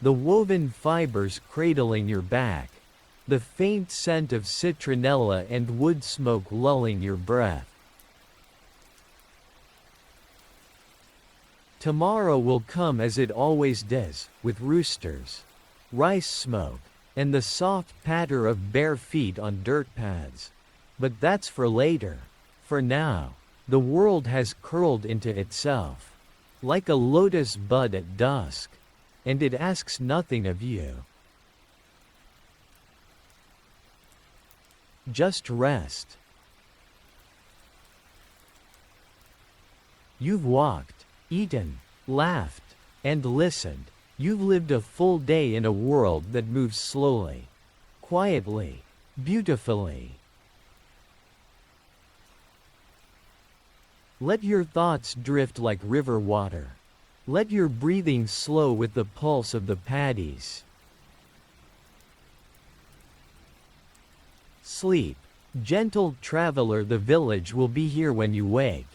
the woven fibers cradling your back, the faint scent of citronella and wood smoke lulling your breath. Tomorrow will come as it always does, with roosters, rice smoke, and the soft patter of bare feet on dirt paths. But that's for later. For now, the world has curled into itself, like a lotus bud at dusk, and it asks nothing of you. Just rest. You've walked, eaten, laughed, and listened. You've lived a full day in a world that moves slowly, quietly, beautifully. Let your thoughts drift like river water. Let your breathing slow with the pulse of the paddies. Sleep, gentle traveler, the village will be here when you wake.